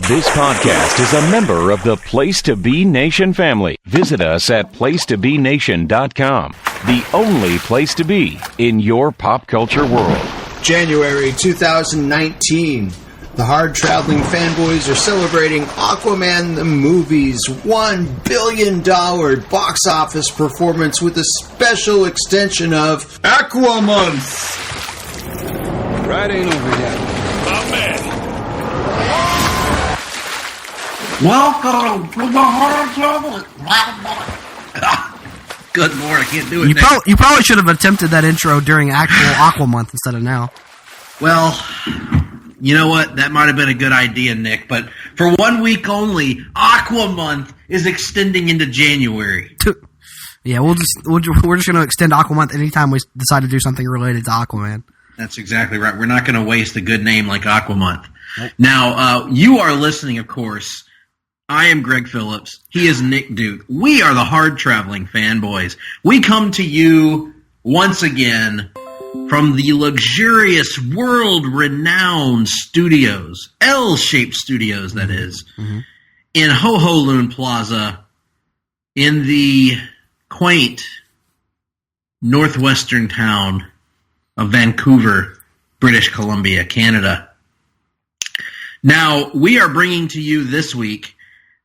This podcast is a member of the Place to Be Nation family. Visit us at placetobenation.com, the only place to be in your pop culture world. January 2019. The Hard-Traveling Fanboys are celebrating Aquaman the movie's $1 billion box office performance with a special extension of Aquaman. Right ain't over yet. My man. Welcome to the Hard-Traveling. Good Lord, I can't do it. You probably should have attempted that intro during actual Aqua Month instead of now. Well, you know what? That might have been a good idea, Nick. But for 1 week only, Aqua Month is extending into January. Yeah, we're just going to extend Aqua Month anytime we decide to do something related to Aquaman. That's exactly right. We're not going to waste a good name like Aqua Month. Nope. Now, you are listening, of course. I am Greg Phillips. He is Nick Duke. We are the Hard-Traveling Fanboys. We come to you once again from the luxurious, world-renowned studios, L-shaped studios, that is, in Ho Ho Lune Plaza in the quaint northwestern town of Vancouver, British Columbia, Canada. Now, we are bringing to you this week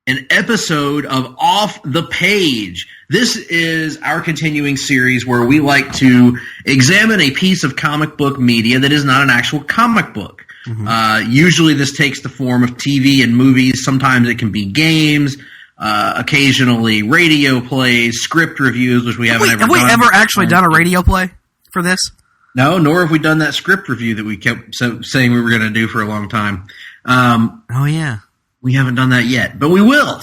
an episode of Off the Page. This is our continuing series where we like to examine a piece of comic book media that is not an actual comic book. Usually this takes the form of TV and movies. Sometimes it can be games, occasionally radio plays, script reviews, which we haven't ever done. Have we ever actually done a radio play for this? No, nor have we done that script review that we kept saying we were going to do for a long time. Oh, yeah. We haven't done that yet, but we will.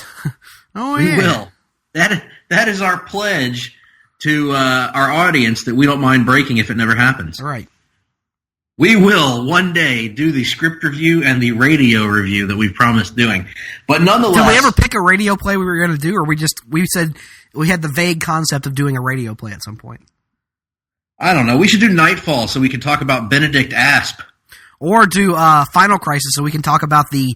Oh, we yeah. will. That is our pledge to our audience that we don't mind breaking if it never happens. All right. We will one day do the script review and the radio review that we've promised doing. But nonetheless... Did we ever pick a radio play we were going to do, or we said we had the vague concept of doing a radio play at some point? I don't know. We should do Nightfall so we can talk about Benedict Asp. Or do Final Crisis so we can talk about the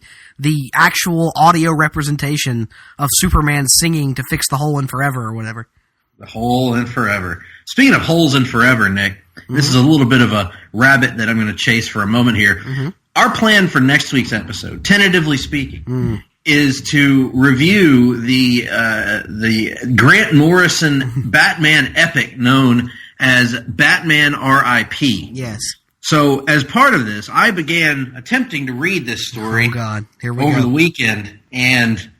actual audio representation of Superman singing to fix the hole in forever or whatever. The hole in forever. Speaking of holes in forever, Nick, this is a little bit of a rabbit that I'm going to chase for a moment here. Our plan for next week's episode, tentatively speaking, is to review the Grant Morrison Batman epic known as Batman R.I.P. Yes. So, as part of this, I began attempting to read this story over the weekend, and,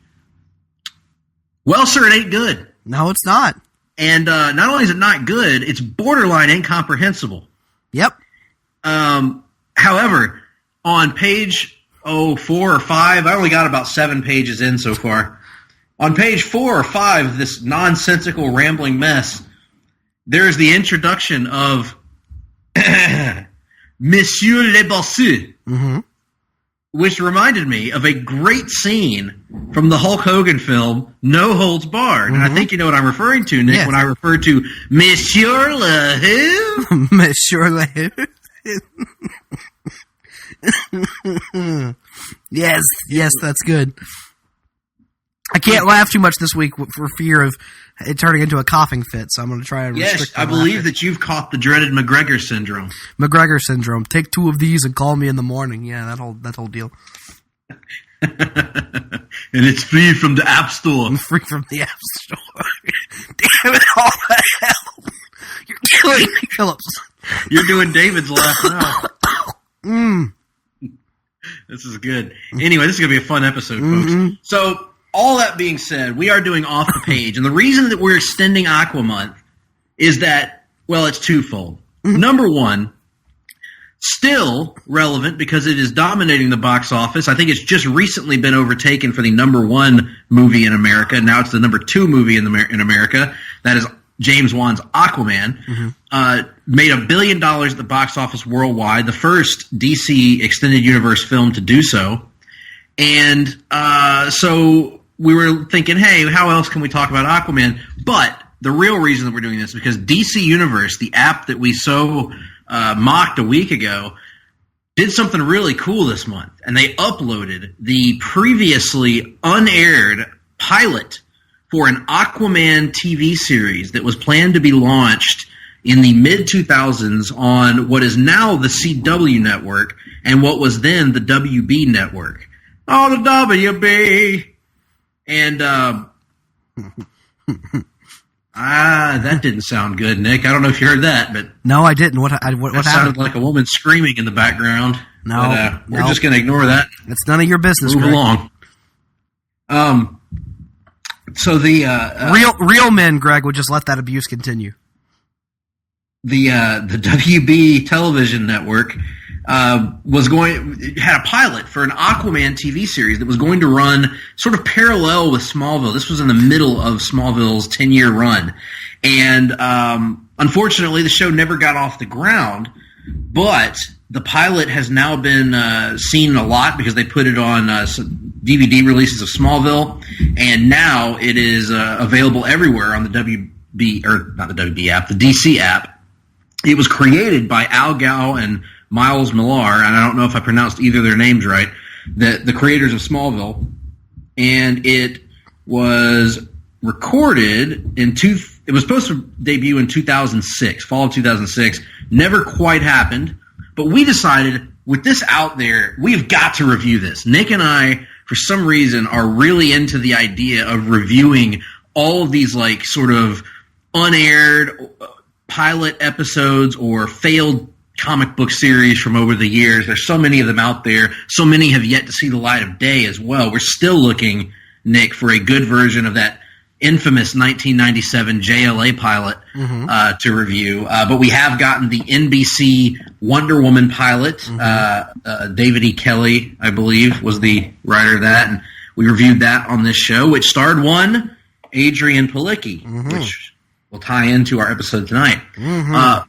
well, sir, it ain't good. No, it's not. And not only is it not good, it's borderline incomprehensible. Yep. However, on page 4 or 5, I only got about 7 pages in so far. On page 4 or 5 of this nonsensical rambling mess, there's the introduction of Monsieur Le Bossu, which reminded me of a great scene from the Hulk Hogan film No Holds Barred. And I think you know what I'm referring to, Nick, when I refer to Monsieur Le Who? Monsieur Le Who. Yes, that's good. I can't laugh too much this week for fear of it turning into a coughing fit, so I'm going to try and restrict my I believe laughter. that you've caught the dreaded McGregor syndrome. McGregor syndrome. Take 2 of these and call me in the morning. Yeah, that whole deal. And it's free from the App Store. Free from the App Store. Damn it, all the hell. You're killing me, Phillips. You're doing David's laugh now. This is good. Anyway, this is going to be a fun episode, folks. So, all that being said, we are doing Off the Page. And the reason that we're extending Aqua Month is that, well, it's twofold. Number one, still relevant because it is dominating the box office. I think it's just recently been overtaken for the number 1 movie in America. Now it's the number 2 movie in America. That is James Wan's Aquaman. Made $1 billion at the box office worldwide. The first DC Extended Universe film to do so. And so we were thinking, hey, how else can we talk about Aquaman? But the real reason that we're doing this is because DC Universe, the app that we so mocked a week ago, did something really cool this month, and they uploaded the previously unaired pilot for an Aquaman TV series that was planned to be launched in the mid-2000s on what is now the CW network and what was then the WB network. Oh, the WB! And, that didn't sound good, Nick. I don't know if you heard that, but... No, I didn't. What happened? Sounded like a woman screaming in the background. No, we're just going to ignore that. It's none of your business, Move Greg. along. So the... real men, Greg, would just let that abuse continue. The WB television network had a pilot for an Aquaman TV series that was going to run sort of parallel with Smallville. This was in the middle of Smallville's 10-year run. And unfortunately, the show never got off the ground, but the pilot has now been seen a lot because they put it on DVD releases of Smallville, and now it is available everywhere on the WB, or not the WB app, the DC app. It was created by Al Gow and Miles Millar, and I don't know if I pronounced either of their names right, the creators of Smallville, and it was recorded it was supposed to debut in 2006, fall of 2006, never quite happened, but we decided, with this out there, we've got to review this. Nick and I, for some reason, are really into the idea of reviewing all of these, like, sort of unaired pilot episodes or failed comic book series from over the years. There's so many of them out there. So many have yet to see the light of day as well. We're still looking, Nick, for a good version of that infamous 1997 JLA pilot to review. But we have gotten the NBC Wonder Woman pilot. David E. Kelly, I believe, was the writer of that. And we reviewed that on this show, which starred one Adrian Palicki, which will tie into our episode tonight.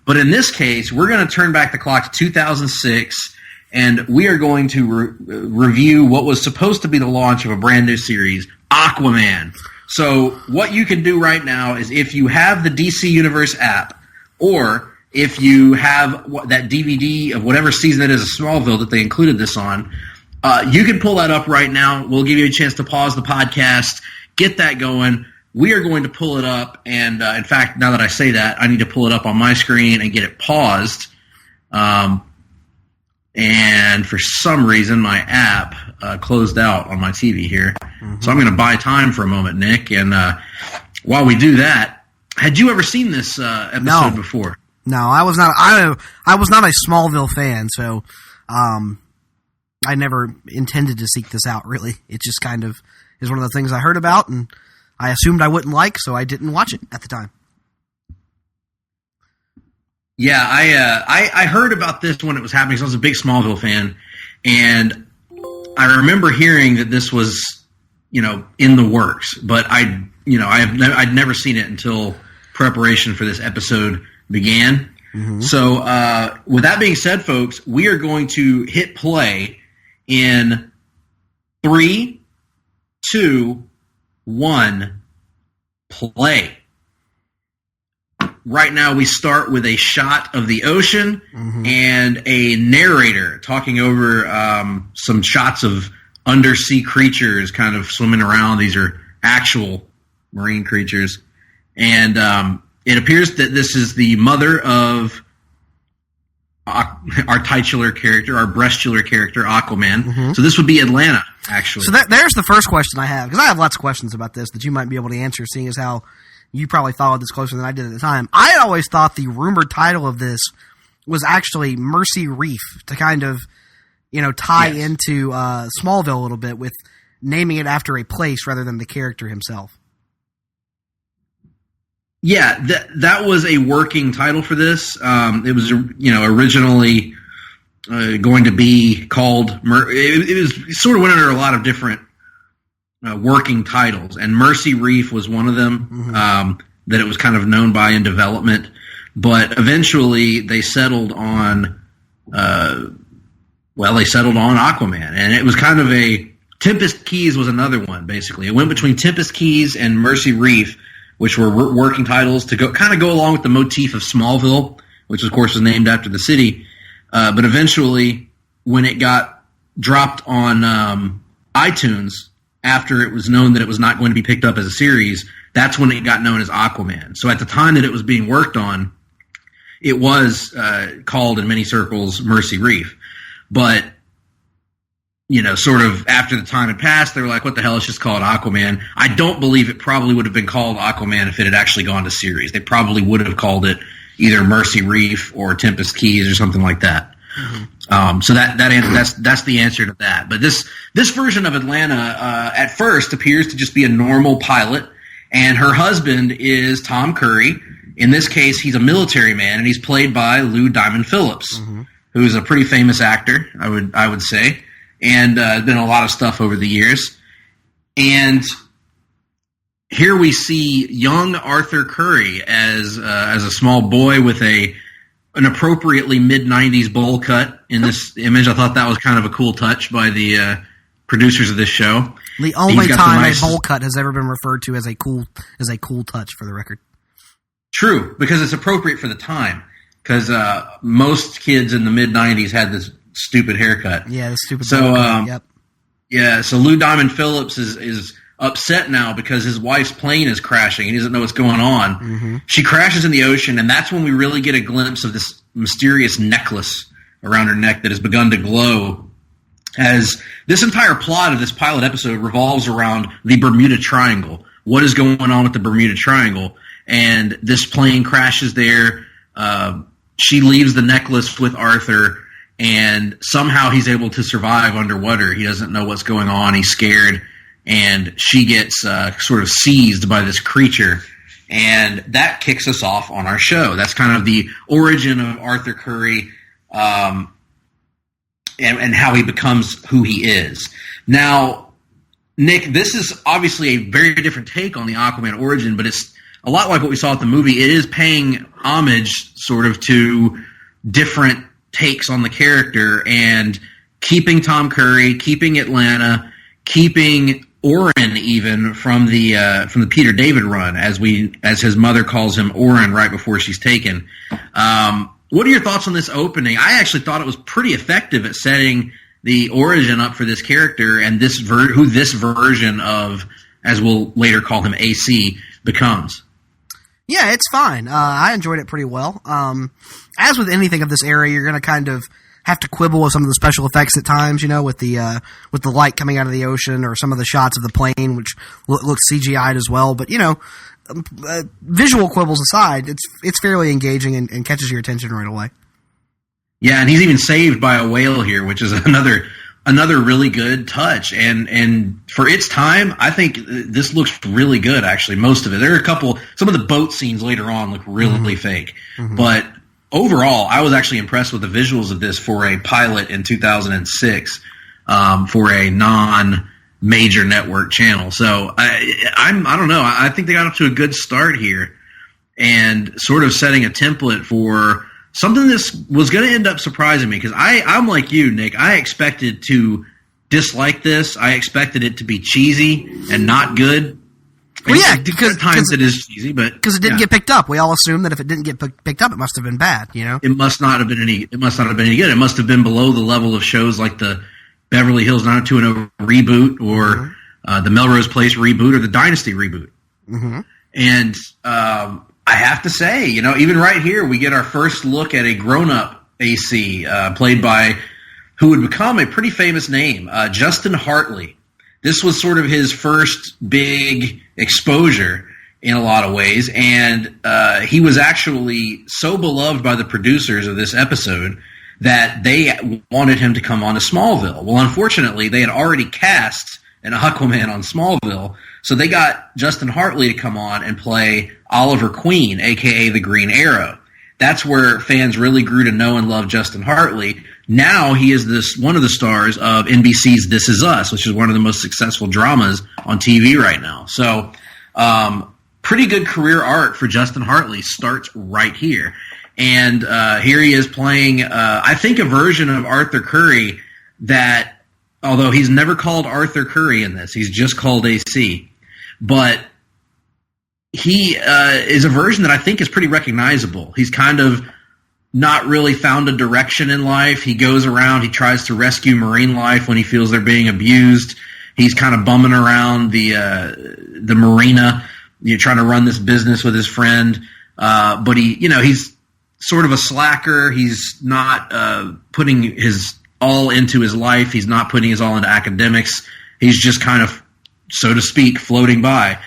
But in this case, we're going to turn back the clock to 2006, and we are going to review what was supposed to be the launch of a brand new series, Aquaman. So what you can do right now is, if you have the DC Universe app, or if you have that DVD of whatever season it is of Smallville that they included this on, you can pull that up right now. We'll give you a chance to pause the podcast, get that going. We are going to pull it up, and in fact, now that I say that, I need to pull it up on my screen and get it paused. And for some reason, my app closed out on my TV here. So I'm going to buy time for a moment, Nick. And while we do that, had you ever seen this episode before? No, I was not. I was not a Smallville fan, so I never intended to seek this out. Really, it just kind of is one of the things I heard about, and I assumed I wouldn't like, so I didn't watch it at the time. Yeah, I heard about this when it was happening, because I was a big Smallville fan, and I remember hearing that this was, in the works, but I'd never seen it until preparation for this episode began. So with that being said, folks, we are going to hit play in 3, 2, 1, play. Right now we start with a shot of the ocean and a narrator talking over some shots of undersea creatures kind of swimming around. These are actual marine creatures. And it appears that this is the mother of our titular character, our breastular character, Aquaman. So this would be Atlanta, actually. So there's the first question I have, because I have lots of questions about this that you might be able to answer, seeing as how you probably followed this closer than I did at the time. I always thought the rumored title of this was actually Mercy Reef, to kind of, tie into Smallville a little bit with naming it after a place rather than the character himself. Yeah, that was a working title for this. It was, originally going to be called. It sort of went under a lot of different working titles, and Mercy Reef was one of them that it was kind of known by in development. But eventually, they settled on. They settled on Aquaman, and it was kind of a Tempest Keys was another one. Basically, it went between Tempest Keys and Mercy Reef, which were working titles to go along with the motif of Smallville, which of course was named after the city. But eventually, when it got dropped on iTunes after it was known that it was not going to be picked up as a series, that's when it got known as Aquaman. So at the time that it was being worked on, it was called in many circles Mercy Reef. But, sort of after the time had passed, they were like, what the hell, let's just call it Aquaman. I don't believe it probably would have been called Aquaman if it had actually gone to series. They probably would have called it either Mercy Reef or Tempest Keys or something like that. Mm-hmm. So that's the answer to that. But this version of Atlanta at first appears to just be a normal pilot, and her husband is Tom Curry. In this case, he's a military man, and he's played by Lou Diamond Phillips, who's a pretty famous actor, I would say, and been in a lot of stuff over the years. And here we see young Arthur Curry as a small boy with an appropriately mid-90s bowl cut in this image. I thought that was kind of a cool touch by the producers of this show. The only time a bowl cut has ever been referred to as a cool touch, for the record. True, because it's appropriate for the time. Because most kids in the mid-90s had this stupid haircut. Yeah, the stupid haircut, yep. Yeah, so Lou Diamond Phillips is upset now because his wife's plane is crashing. He doesn't know what's going on. Mm-hmm. She crashes in the ocean, and that's when we really get a glimpse of this mysterious necklace around her neck that has begun to glow, as this entire plot of this pilot episode revolves around the Bermuda Triangle. What is going on with the Bermuda Triangle? And this plane crashes there. She leaves the necklace with Arthur, and somehow he's able to survive underwater. He doesn't know what's going on. He's scared. And she gets sort of seized by this creature, and that kicks us off on our show. That's kind of the origin of Arthur Curry, and how he becomes who he is. Now, Nick, this is obviously a very different take on the Aquaman origin, but it's a lot like what we saw at the movie. It is paying homage sort of to different takes on the character, and keeping Tom Curry, keeping Atlanta, keeping Oren even from the Peter David run, as his mother calls him, Oren, right before she's taken. What are your thoughts on this opening? I actually thought it was pretty effective at setting the origin up for this character and who this version of, as we'll later call him, AC, becomes. Yeah, it's fine. I enjoyed it pretty well. As with anything of this era, you're going to kind of have to quibble with some of the special effects at times, with the light coming out of the ocean, or some of the shots of the plane, which looks CGI'd as well. But visual quibbles aside, it's fairly engaging and catches your attention right away. Yeah, and he's even saved by a whale here, which is another really good touch. And for its time, I think this looks really good. Actually, most of it. There are some of the boat scenes later on look really fake, but overall, I was actually impressed with the visuals of this for a pilot in 2006 for a non-major network channel. So I don't know. I think they got up to a good start here, and sort of setting a template for something that was going to end up surprising me, because I'm like you, Nick. I expected to dislike this. I expected it to be cheesy and not good. Well, yeah, because at times it is cheesy, but because it didn't get picked up. We all assume that if it didn't get picked up, it must have been bad. It must not have been any. It must not have been any good. It must have been below the level of shows like the Beverly Hills 90210 reboot, or the Melrose Place reboot, or the Dynasty reboot. Mm-hmm. And I have to say, even right here, we get our first look at a grown-up AC played by who would become a pretty famous name, Justin Hartley. This was sort of his first big exposure in a lot of ways, and he was actually so beloved by the producers of this episode that they wanted him to come on to Smallville. Well, unfortunately, they had already cast an Aquaman on Smallville, so they got Justin Hartley to come on and play Oliver Queen, a.k.a. the Green Arrow. That's where fans really grew to know and love Justin Hartley. Now he is one of the stars of NBC's This Is Us, which is one of the most successful dramas on TV right now. So pretty good career arc for Justin Hartley starts right here. And here he is playing, I think, a version of Arthur Curry that, although he's never called Arthur Curry in this, he's just called AC. But he is a version that I think is pretty recognizable. He's kind of not really found a direction in life. He goes around, he tries to rescue marine life when he feels they're being abused. He's kind of bumming around the marina, trying to run this business with his friend. But he's sort of a slacker. He's not putting his all into his life. He's not putting his all into academics. He's just kind of, so to speak, floating by.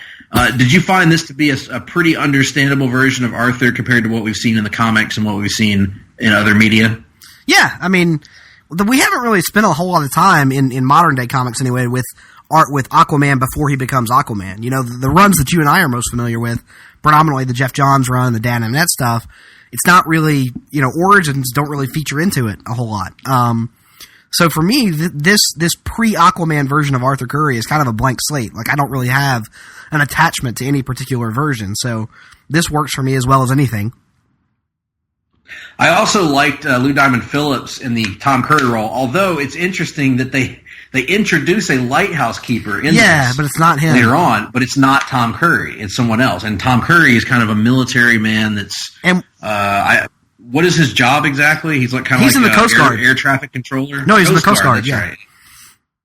Did you find this to be a pretty understandable version of Arthur compared to what we've seen in the comics and what we've seen in other media? Yeah, I mean, we haven't really spent a whole lot of time in modern day comics anyway with Aquaman before he becomes Aquaman. The runs that you and I are most familiar with, predominantly the Jeff Johns run, the Dan Annette stuff. It's not really, origins don't really feature into it a whole lot. So for me, this pre-Aquaman version of Arthur Curry is kind of a blank slate. Like, I don't really have an attachment to any particular version. So this works for me as well as anything. I also liked Lou Diamond Phillips in the Tom Curry role, although it's interesting that they introduce a lighthouse keeper in this but it's not him. Later on, but it's not Tom Curry. It's someone else. And Tom Curry is kind of a military man that's... what is his job exactly? He's in the Coast Guard. Air traffic controller? No, he's in the Coast Guard, that's right.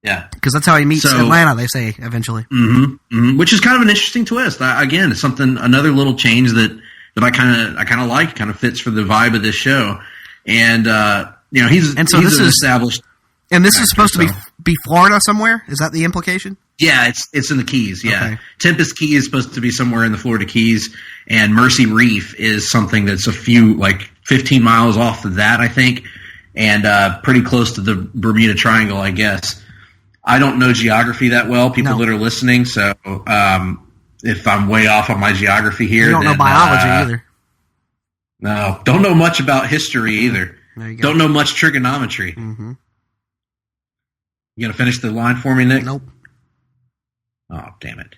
Yeah. Because that's how he meets Atlanta, they say, eventually. Which is kind of an interesting twist. Again, it's another little change that I kind of like, kind of fits for the vibe of this show. And, he's established... And this is supposed to be Florida somewhere? Is that the implication? Yeah, it's in the Keys, yeah. Okay. Tempest Key is supposed to be somewhere in the Florida Keys, and Mercy Reef is something that's a few, 15 miles off of that, I think, and pretty close to the Bermuda Triangle, I guess. I don't know geography that well, people that are listening, so if I'm way off on my geography here... You don't know biology either. No, don't know much about history either. There you go. Don't know much trigonometry. Mm-hmm. You gonna finish the line for me, Nick? Nope. Oh, damn it.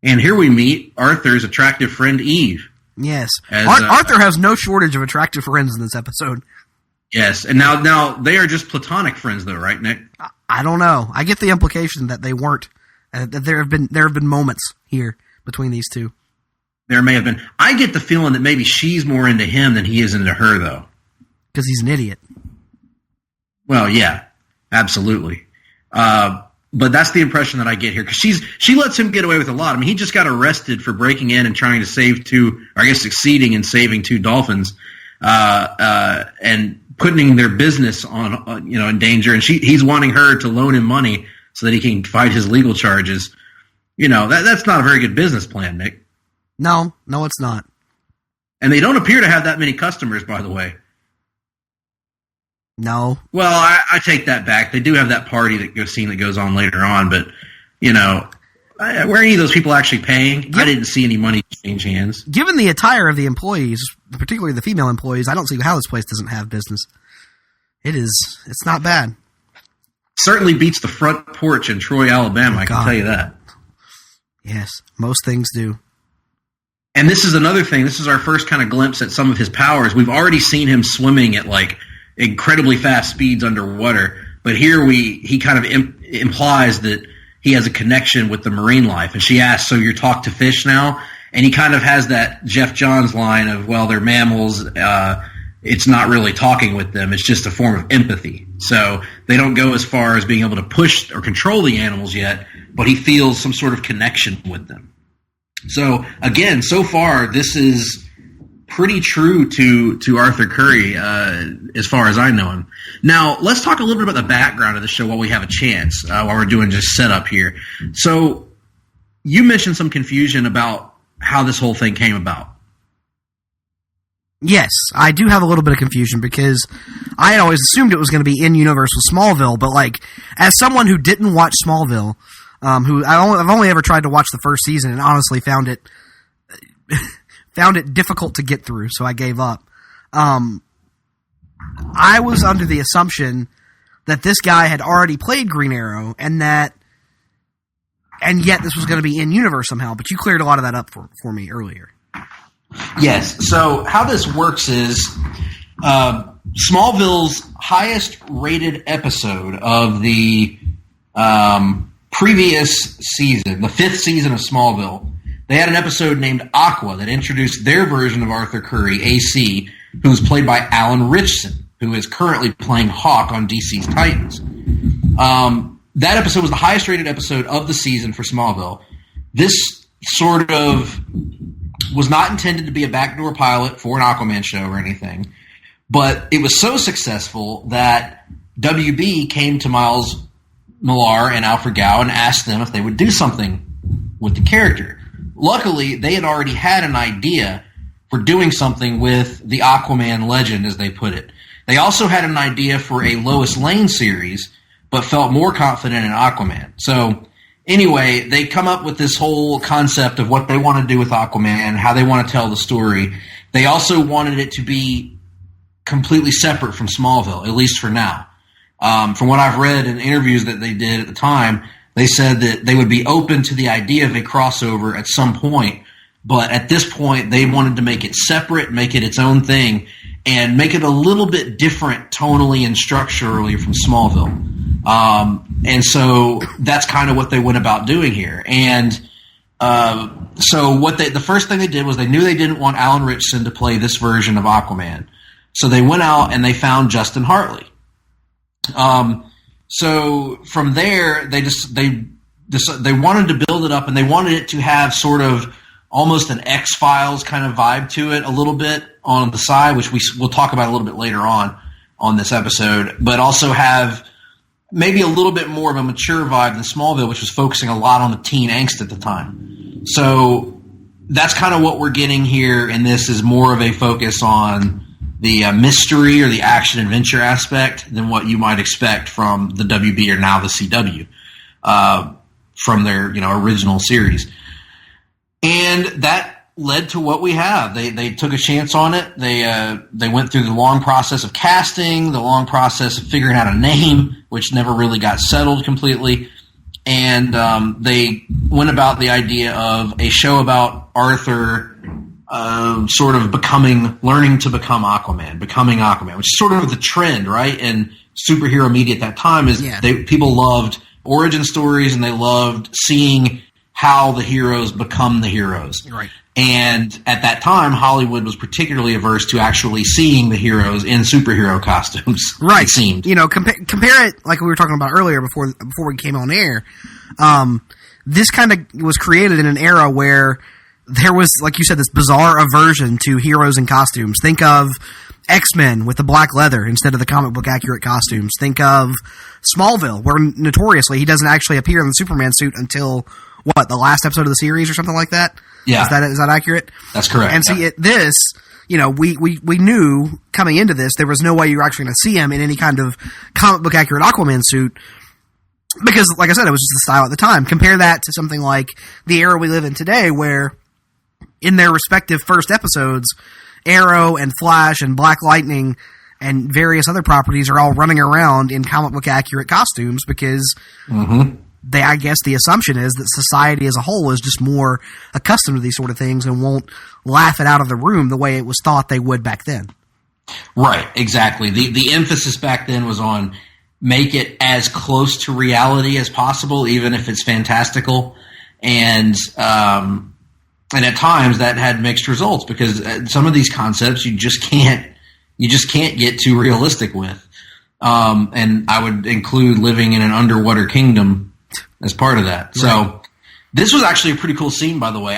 And here we meet Arthur's attractive friend, Eve. Yes. Arthur has no shortage of attractive friends in this episode. Yes, and now they are just platonic friends, though, right, Nick? I don't know. I get the implication that they weren't. That there have been moments here between these two. There may have been. I get the feeling that maybe she's more into him than he is into her, though. Because he's an idiot. Well, yeah, absolutely. But that's the impression that I get here, because she lets him get away with a lot. I mean, he just got arrested for breaking in and trying to save succeeding in saving two dolphins, and putting their business in danger. And he's wanting her to loan him money so that he can fight his legal charges. That's not a very good business plan, Nick. No, it's not. And they don't appear to have that many customers, by the way. No. Well, I take that back. They do have that party that goes on later on, but were any of those people actually paying? I didn't see any money change hands. Given the attire of the employees, particularly the female employees, I don't see how this place doesn't have business. It's not bad. Certainly beats the front porch in Troy, Alabama. I can tell you that. Yes, most things do. And this is another thing. This is our first kind of glimpse at some of his powers. We've already seen him swimming at incredibly fast speeds underwater, but here he kind of implies that he has a connection with the marine life. And she asks, "So you're talk to fish now?" And he kind of has that Jeff Johns line of, "Well, they're mammals. It's not really talking with them. It's just a form of empathy." So they don't go as far as being able to push or control the animals yet, but he feels some sort of connection with them. So again, so far, this is pretty true to Arthur Curry, as far as I know him. Now, let's talk a little bit about the background of the show while we have a chance, while we're doing just setup here. So you mentioned some confusion about how this whole thing came about. Yes, I do have a little bit of confusion because I had always assumed it was going to be in universe with Smallville, but as someone who didn't watch Smallville, who I've only ever tried to watch the first season and honestly found it difficult to get through, so I gave up. I was under the assumption that this guy had already played Green Arrow and yet this was going to be in universe somehow, but you cleared a lot of that up for me earlier. Yes. So how this works is Smallville's highest rated episode of the previous season, the 5th season of Smallville, they had an episode named Aqua that introduced their version of Arthur Curry, AC, who was played by Alan Ritchson, who is currently playing Hawk on DC's Titans. That episode was the highest rated episode of the season for Smallville. This sort of was not intended to be a backdoor pilot for an Aquaman show or anything, but it was so successful that WB came to Miles Millar and Alfred Gow and asked them if they would do something with the character. Luckily, they had already had an idea for doing something with the Aquaman legend, as they put it. They also had an idea for a Lois Lane series, but felt more confident in Aquaman. So anyway, they come up with this whole concept of what they want to do with Aquaman, how they want to tell the story. They also wanted it to be completely separate from Smallville, at least for now. From what I've read in interviews that they did at the time, they said that they would be open to the idea of a crossover at some point, but at this point they wanted to make it separate, make it its own thing, and make it a little bit different tonally and structurally from Smallville. And so that's kind of what they went about doing here. And so the first thing they did was they knew they didn't want Alan Ritchson to play this version of Aquaman. So they went out and they found Justin Hartley. So from there, they wanted to build it up, and they wanted it to have sort of almost an X-Files kind of vibe to it a little bit on the side, which we'll talk about a little bit later on this episode, but also have maybe a little bit more of a mature vibe than Smallville, which was focusing a lot on the teen angst at the time. So that's kind of what we're getting here, and this is more of a focus on the mystery or the action-adventure aspect than what you might expect from the WB or now the CW from their original series. And that led to what we have. They took a chance on it. They went through the long process of casting, the long process of figuring out a name, which never really got settled completely. And they went about the idea of a show about Arthur sort of learning to becoming Aquaman, which is sort of the trend, right? In superhero media at that time people loved origin stories, and they loved seeing how the heroes become the heroes. Right. And at that time, Hollywood was particularly averse to actually seeing the heroes in superhero costumes. Right. It seemed. Compare it like we were talking about earlier before we came on air. This kind of was created in an era where there was, like you said, this bizarre aversion to heroes in costumes. Think of X-Men with the black leather instead of the comic book accurate costumes. Think of Smallville, where notoriously he doesn't actually appear in the Superman suit until the last episode of the series or something like that. Yeah, is that accurate? That's correct. And see, we knew coming into this there was no way you were actually going to see him in any kind of comic book accurate Aquaman suit. Because, like I said, it was just the style at the time. Compare that to something like the era we live in today, where in their respective first episodes, Arrow and Flash and Black Lightning and various other properties are all running around in comic book accurate costumes because I guess the assumption is that society as a whole is just more accustomed to these sort of things and won't laugh it out of the room the way it was thought they would back then. Right, exactly. The emphasis back then was on make it as close to reality as possible, even if it's fantastical. And at times that had mixed results because some of these concepts you just can't get too realistic with. And I would include living in an underwater kingdom as part of that. Right. So this was actually a pretty cool scene, by the way.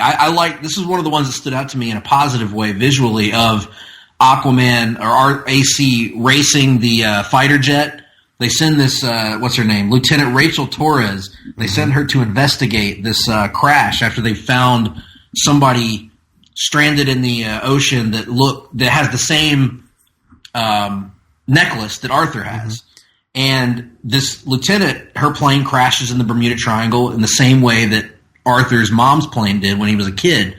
This is one of the ones that stood out to me in a positive way visually of Aquaman or AC racing the fighter jet. They send this, what's her name? Lieutenant Rachel Torres. They send her to investigate this crash after they found somebody stranded in the ocean that has the same necklace that Arthur has. And this lieutenant, her plane crashes in the Bermuda Triangle in the same way that Arthur's mom's plane did when he was a kid.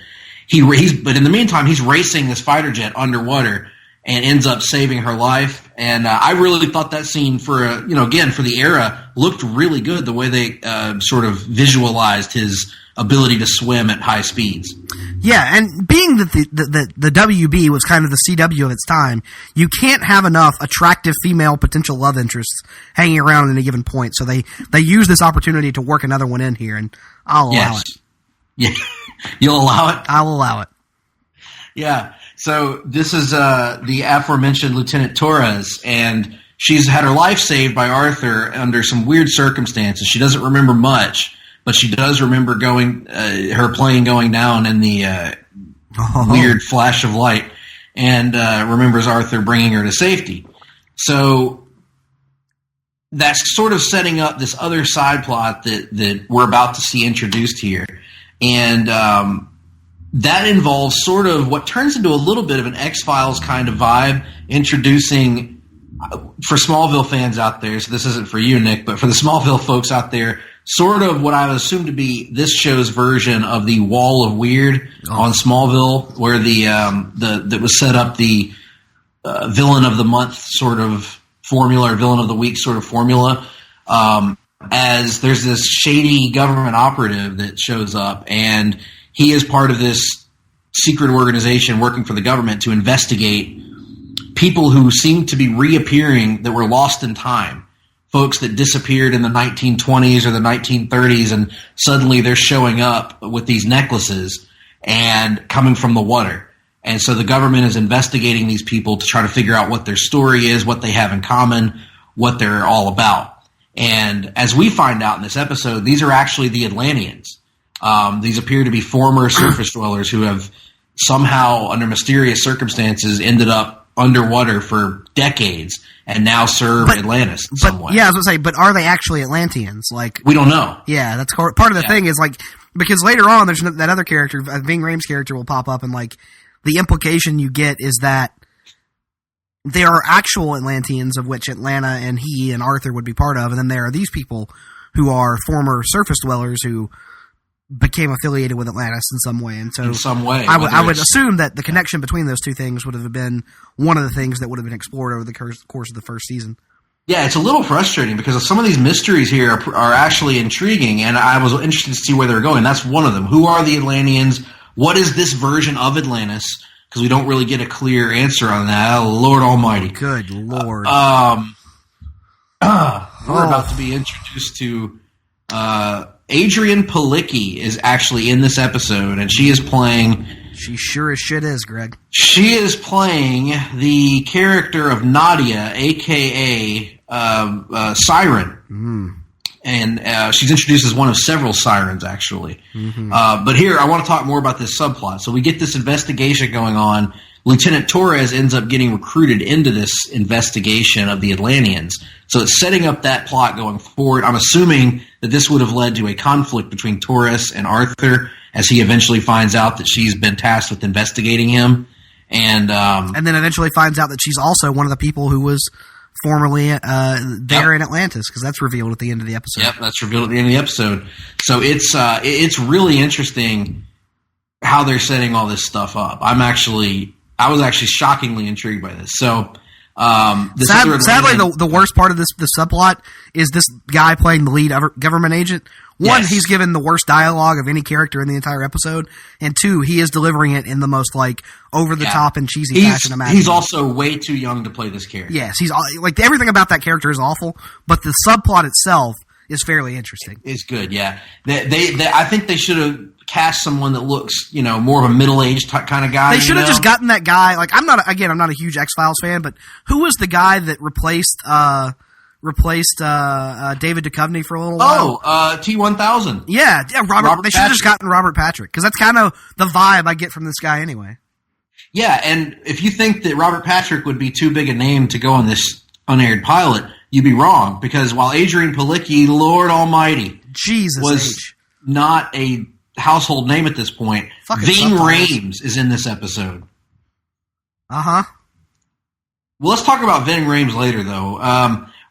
But in the meantime, he's racing this fighter jet underwater and ends up saving her life. And I really thought that scene for the era looked really good. The way they sort of visualized his ability to swim at high speeds. Yeah, and being that the WB was kind of the CW of its time, you can't have enough attractive female potential love interests hanging around at any given point. So they use this opportunity to work another one in here, and I'll allow it. Yeah, you'll allow it? I'll allow it. Yeah. So this is the aforementioned Lieutenant Torres, and she's had her life saved by Arthur under some weird circumstances. She doesn't remember much, but she does remember her plane going down in the weird flash of light, and remembers Arthur bringing her to safety. So that's sort of setting up this other side plot that we're about to see introduced here. And that involves sort of what turns into a little bit of an X-Files kind of vibe, introducing, for Smallville fans out there, so this isn't for you, Nick, but for the Smallville folks out there, sort of what I would assume to be this show's version of the Wall of Weird on Smallville, where that was set up the villain of the month sort of formula, or villain of the week sort of formula, as there's this shady government operative that shows up, and he is part of this secret organization working for the government to investigate people who seem to be reappearing that were lost in time. Folks that disappeared in the 1920s or the 1930s, and suddenly they're showing up with these necklaces and coming from the water. And so the government is investigating these people to try to figure out what their story is, what they have in common, what they're all about. And as we find out in this episode, these are actually the Atlanteans. These appear to be former surface dwellers who have somehow, under mysterious circumstances, ended up underwater for decades and now serve Atlantis in some way. Yeah, I was going to say, but are they actually Atlanteans? Like, we don't know. Yeah, that's part of the thing is, like, because later on, there's that other character, Ving Rhames' character will pop up, and, like, the implication you get is that there are actual Atlanteans, of which Atlanta and he and Arthur would be part of, and then there are these people who are former surface dwellers who became affiliated with Atlantis in some way. And so in some way. I would assume that the connection between those two things would have been one of the things that would have been explored over the course of the first season. Yeah, it's a little frustrating because some of these mysteries here are actually intriguing, and I was interested to see where they're going. That's one of them. Who are the Atlanteans? What is this version of Atlantis? Because we don't really get a clear answer on that. Oh, Lord Almighty. Good Lord. We're about to be introduced to Adrienne Palicki is actually in this episode, and she is playing... She sure as shit is, Greg. She is playing the character of Nadia, a.k.a. Siren. Mm. And she's introduced as one of several sirens, actually. Mm-hmm. But here, I want to talk more about this subplot. So we get this investigation going on. Lieutenant Torres ends up getting recruited into this investigation of the Atlanteans. So it's setting up that plot going forward. I'm assuming that this would have led to a conflict between Torres and Arthur as he eventually finds out that she's been tasked with investigating him. And then eventually finds out that she's also one of the people who was formerly there in Atlantis, because that's revealed at the end of the episode. Yep, that's revealed at the end of the episode. So it's really interesting how they're setting all this stuff up. I was actually shockingly intrigued by this. So sadly, the worst part of the subplot is this guy playing the lead government agent. One, he's given the worst dialogue of any character in the entire episode, and two, he is delivering it in the most like over the top and cheesy fashion imaginable. He's also way too young to play this character. Yes, he's like everything about that character is awful, but the subplot itself is fairly interesting. It's good, yeah. I think they should have cast someone that looks, more of a middle-aged kind of guy. They should have just gotten that guy. Like, I'm not a huge X-Files fan, but who was the guy that replaced David Duchovny for a little while? T-1000. Yeah, Robert. They should have just gotten Robert Patrick, because that's kind of the vibe I get from this guy anyway. Yeah, and if you think that Robert Patrick would be too big a name to go on this unaired pilot, you'd be wrong, because while Adrienne Palicki, Lord Almighty, was not a household name at this point, Ving Rhames is in this episode. Uh-huh. Well, let's talk about Ving Rhames later, though.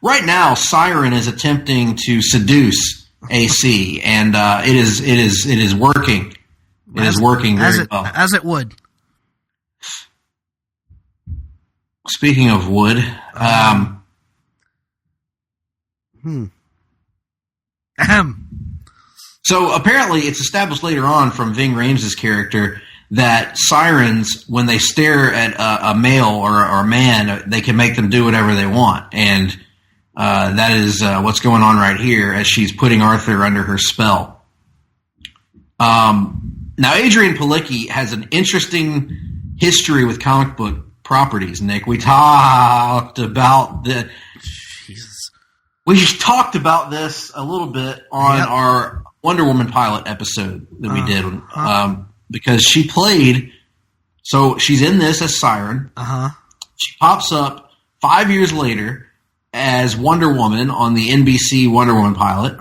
Right now, Siren is attempting to seduce AC, and it is working. It is working very well. As it would. Speaking of wood, so apparently it's established later on from Ving Rhames' character that sirens, when they stare at a male or a man, they can make them do whatever they want. And that is what's going on right here as she's putting Arthur under her spell. Now, Adrienne Palicki has an interesting history with comic book properties, Nick. We talked about We talked about this a little bit on our Wonder Woman pilot episode that we did, because she played. So she's in this as Siren. She pops up 5 years later as Wonder Woman on the NBC Wonder Woman pilot.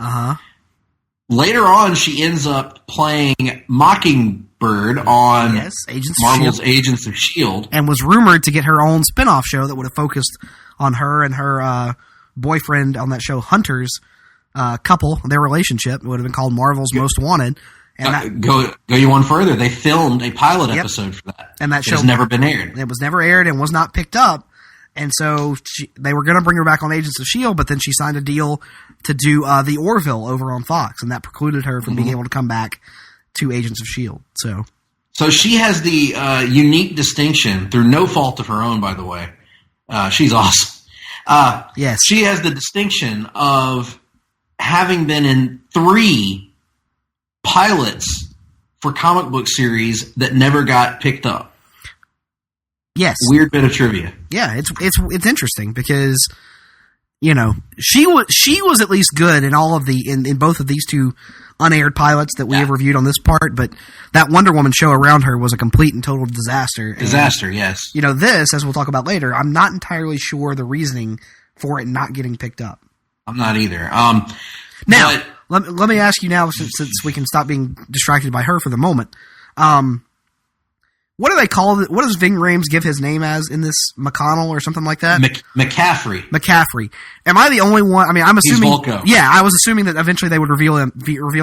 Later on, she ends up playing Mockingbird on Marvel's Agents of S.H.I.E.L.D. And was rumored to get her own spin-off show that would have focused on her and her boyfriend on that show, Hunter's couple, their relationship. It would have been called Marvel's Most Wanted. And go you one further. They filmed a pilot episode for that. And that show has never been aired. It was never aired and was not picked up. And so they were going to bring her back on Agents of S.H.I.E.L.D., but then she signed a deal to do the Orville over on Fox, and that precluded her from being able to come back to Agents of S.H.I.E.L.D. So she has the unique distinction, through no fault of her own, by the way. She's awesome. Yes. She has the distinction of having been in 3 pilots for comic book series that never got picked up. Yes. Weird bit of trivia. Yeah, it's interesting because, you know, she was at least good in all of in both of these 2 unaired pilots that we have reviewed on this part, but that Wonder Woman show around her was a complete and total disaster. Yes. You know, this, as we'll talk about later, I'm not entirely sure the reasoning for it not getting picked up. I'm not either. Now, let me ask you now, since we can stop being distracted by her for the moment. What do they call it? What does Ving Rhames give his name as in this? McConnell or something like that? McCaffrey. Am I the only one? I mean, I'm assuming. He's Volko. Yeah, I was assuming that eventually they would reveal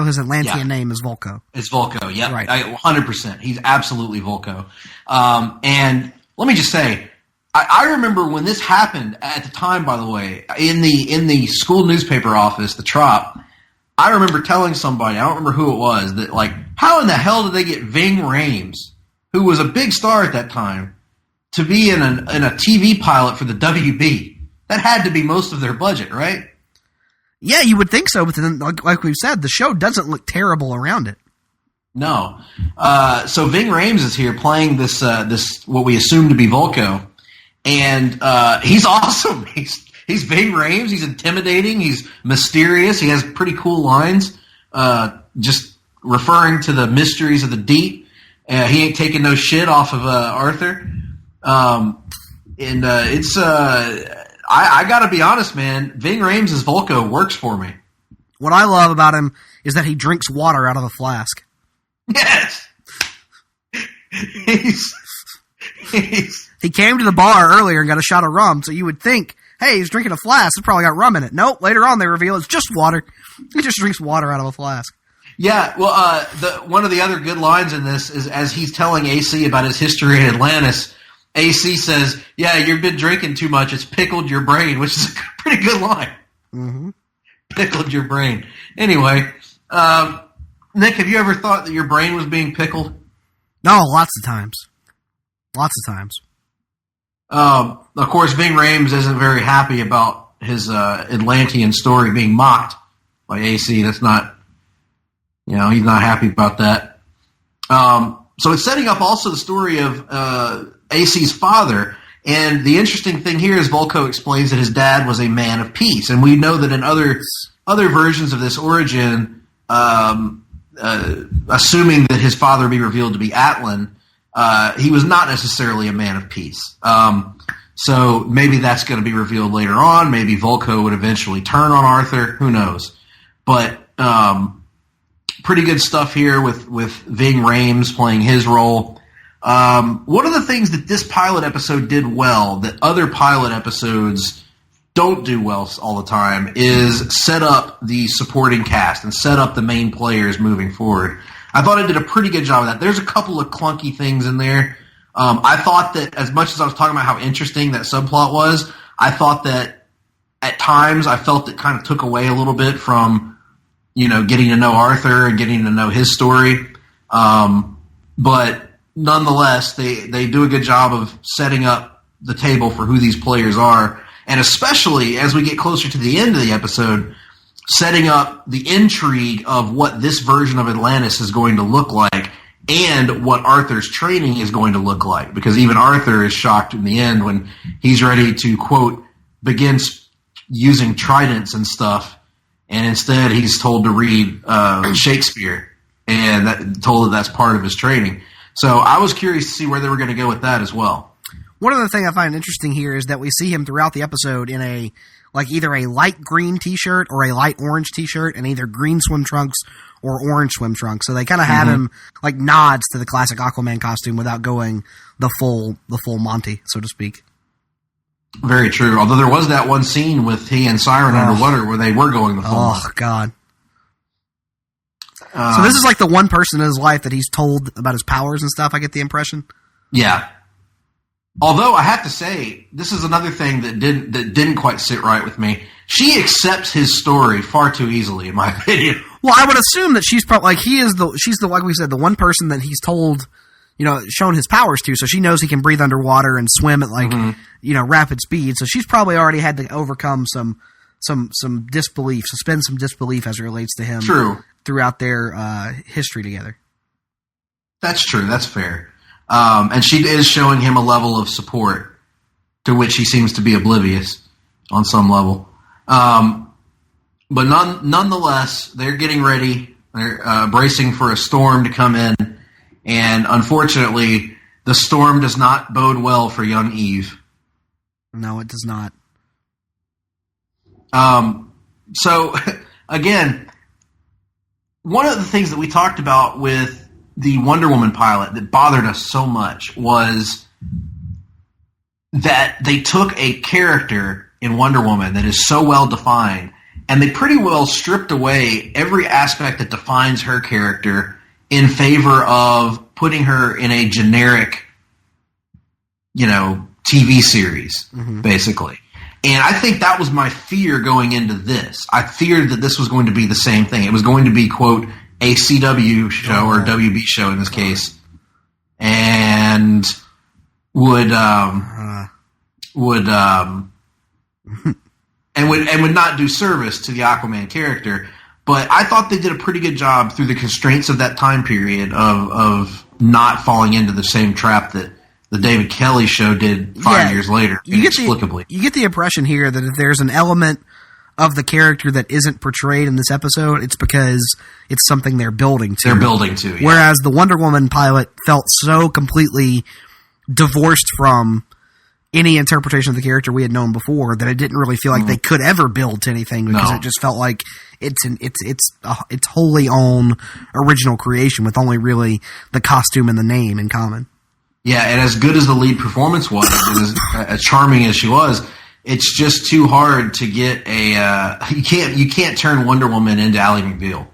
his Atlantean name as Volko. It's Volko, yeah. Right. 100%. He's absolutely Volko. And let me just say, I remember when this happened at the time, by the way, in the school newspaper office, the Trop, I remember telling somebody, I don't remember who it was, that like, how in the hell did they get Ving Rhames, who was a big star at that time, to be in a TV pilot for the WB? That had to be most of their budget, right? Yeah, you would think so, but then, like we've said, the show doesn't look terrible around it. No. So Ving Rhames is here playing this what we assume to be Volko, and he's awesome. He's Ving Rhames. He's intimidating. He's mysterious. He has pretty cool lines, just referring to the mysteries of the deep. He ain't taking no shit off of Arthur. It's I gotta be honest, man. Ving Rhames as Volko works for me. What I love about him is that he drinks water out of a flask. Yes. He came to the bar earlier and got a shot of rum, so you would think, hey, he's drinking a flask. It's probably got rum in it. Nope. Later on, they reveal it's just water. He just drinks water out of a flask. Yeah, well, one of the other good lines in this is as he's telling AC about his history in Atlantis, AC says, yeah, you've been drinking too much. It's pickled your brain, which is a pretty good line. Mm-hmm. Pickled your brain. Anyway, Nick, have you ever thought that your brain was being pickled? No, lots of times. Lots of times. Of course, Ving Rhames isn't very happy about his Atlantean story being mocked by AC. That's not... You know, he's not happy about that. So it's setting up also the story of AC's father. And the interesting thing here is Volko explains that his dad was a man of peace. And we know that in other versions of this origin, assuming that his father be revealed to be Atlan, he was not necessarily a man of peace. So maybe that's going to be revealed later on. Maybe Volko would eventually turn on Arthur. Who knows? But... pretty good stuff here with Ving Rhames playing his role. One of the things that this pilot episode did well that other pilot episodes don't do well all the time is set up the supporting cast and set up the main players moving forward. I thought it did a pretty good job of that. There's a couple of clunky things in there. I thought that as much as I was talking about how interesting that subplot was, I thought that at times I felt it kind of took away a little bit from getting to know Arthur and getting to know his story. But nonetheless, they do a good job of setting up the table for who these players are. And especially as we get closer to the end of the episode, setting up the intrigue of what this version of Atlantis is going to look like and what Arthur's training is going to look like. Because even Arthur is shocked in the end when he's ready to, quote, begin using tridents and stuff, and instead he's told to read Shakespeare, and told that that's part of his training. So I was curious to see where they were going to go with that as well. One other thing I find interesting here is that we see him throughout the episode in either a light green t-shirt or a light orange t-shirt, and either green swim trunks or orange swim trunks. So they kind of have him like nods to the classic Aquaman costume without going the full Monty, so to speak. Very true. Although there was that one scene with he and Siren underwater where they were going the full Monty. Oh, God. So this is like the one person in his life that he's told about his powers and stuff, I get the impression. Yeah. Although I have to say, this is another thing that didn't quite sit right with me. She accepts his story far too easily, in my opinion. Well, I would assume that she's probably she's the like we said, the one person that he's told, shown his powers to, so she knows he can breathe underwater and swim at rapid speed. So she's probably already had to overcome some disbelief, suspend some disbelief as it relates to him. True. Throughout their history together. That's true. That's fair. And she is showing him a level of support to which he seems to be oblivious on some level. But nonetheless, they're getting ready. They're bracing for a storm to come in. And unfortunately, the storm does not bode well for young Eve. No, it does not. So, again, one of the things that we talked about with the Wonder Woman pilot that bothered us so much was that they took a character in Wonder Woman that is so well defined, and they pretty well stripped away every aspect that defines her character in favor of putting her in a generic, TV series, basically. And I think that was my fear going into this. I feared that this was going to be the same thing. It was going to be, quote, a CW show or WB show in this case, and would not do service to the Aquaman character. But I thought they did a pretty good job through the constraints of that time period of not falling into the same trap that the David Kelly show did 5 years later, inexplicably. You get the impression here that if there's an element of the character that isn't portrayed in this episode, it's because it's something they're building to. Yeah. Whereas the Wonder Woman pilot felt so completely divorced from any interpretation of the character we had known before that it didn't really feel like they could ever build to anything, because it just felt like it's wholly own original creation with only really the costume and the name in common. Yeah, and as good as the lead performance was, and as charming as she was, it's just too hard to get you can't turn Wonder Woman into Ally McBeal.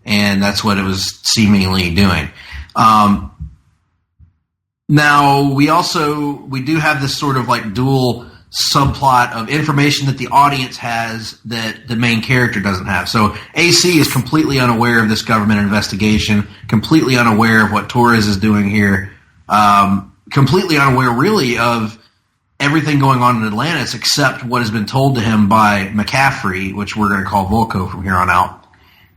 And that's what it was seemingly doing. Now, we do have this sort of like dual subplot of information that the audience has that the main character doesn't have. So AC is completely unaware of this government investigation, completely unaware of what Torres is doing here, completely unaware really of everything going on in Atlantis except what has been told to him by McCaffrey, which we're going to call Volko from here on out.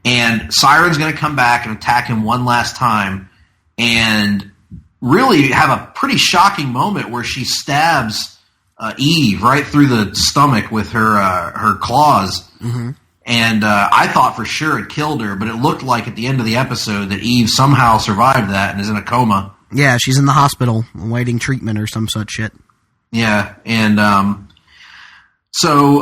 And Siren's going to come back and attack him one last time and really have a pretty shocking moment where she stabs Eve right through the stomach with her claws. And I thought for sure it killed her, but it looked like at the end of the episode that Eve somehow survived that and is in a coma. Yeah, she's in the hospital awaiting treatment or some such shit. Yeah, and so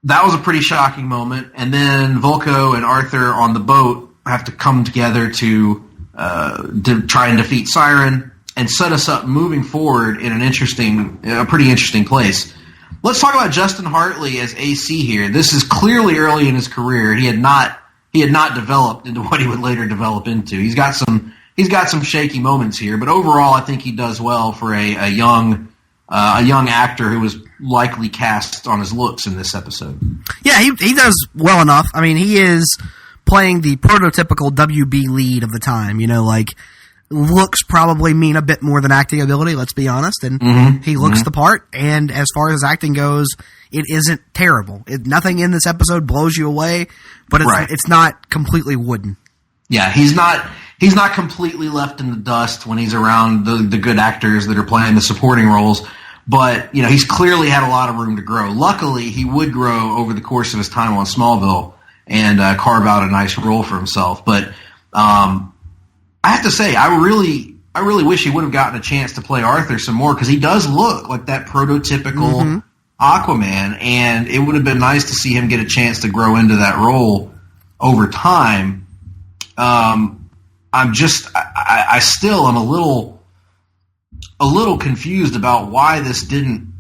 that was a pretty shocking moment. And then Volko and Arthur on the boat have to come together to try and defeat Siren and set us up moving forward in a pretty interesting place. Let's talk about Justin Hartley as AC here. This is clearly early in his career. He had not developed into what he would later develop into. He's got some shaky moments here, but overall, I think he does well for a young actor who was likely cast on his looks in this episode. Yeah, he does well enough. I mean, he is playing the prototypical WB lead of the time. Looks probably mean a bit more than acting ability, let's be honest, and he looks the part, and as far as acting goes, it isn't terrible. Nothing in this episode blows you away, but it's not completely wooden. Yeah, he's not he's not completely left in the dust when he's around the good actors that are playing the supporting roles. But, he's clearly had a lot of room to grow. Luckily, he would grow over the course of his time on Smallville and carve out a nice role for himself. But I have to say, I really wish he would have gotten a chance to play Arthur some more, because he does look like that prototypical Aquaman, and it would have been nice to see him get a chance to grow into that role over time. I still am a little confused about why this didn't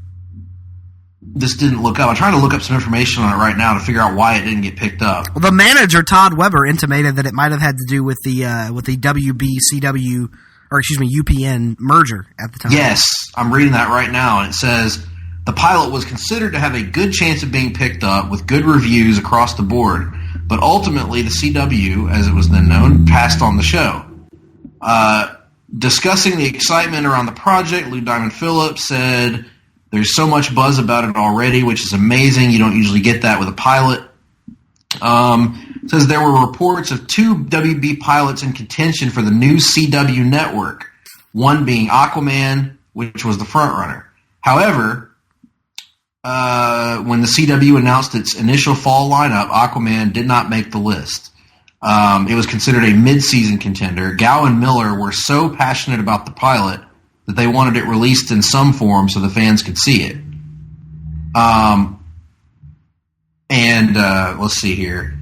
look up. I'm trying to look up some information on it right now to figure out why it didn't get picked up. Well, the manager Todd Weber intimated that it might have had to do with the WB CW, or excuse me, UPN merger at the time. Yes, I'm reading that right now, and it says the pilot was considered to have a good chance of being picked up with good reviews across the board, but ultimately the CW, as it was then known, passed on the show. Discussing the excitement around the project, Lou Diamond Phillips said, "There's so much buzz about it already, which is amazing. You don't usually get that with a pilot." Says there were reports of 2 WB pilots in contention for the new CW network, one being Aquaman, which was the frontrunner. However, when the CW announced its initial fall lineup, Aquaman did not make the list. It was considered a mid-season contender. Gow and Miller were so passionate about the pilot that they wanted it released in some form so the fans could see it. Let's see here.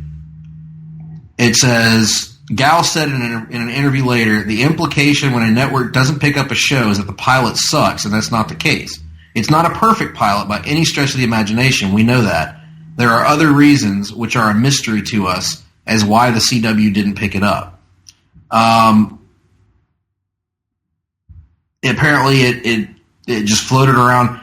It says, Gow said in an interview later, the implication when a network doesn't pick up a show is that the pilot sucks, and that's not the case. It's not a perfect pilot by any stretch of the imagination. We know that. There are other reasons, which are a mystery to us, as why the CW didn't pick it up. Apparently, it just floated around.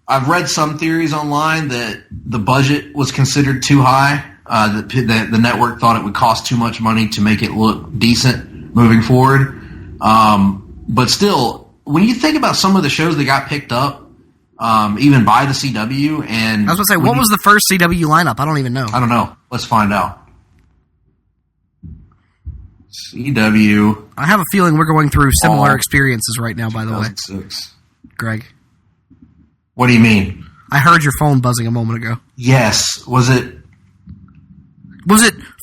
I've read some theories online that the budget was considered too high. That the network thought it would cost too much money to make it look decent moving forward. But still, when you think about some of the shows that got picked up, even by the CW, and I was going to say, what was the first CW lineup? I don't even know. I don't know. Let's find out. CW. I have a feeling we're going through similar experiences right now, by the way. Greg. What do you mean? I heard your phone buzzing a moment ago. Yes. Was it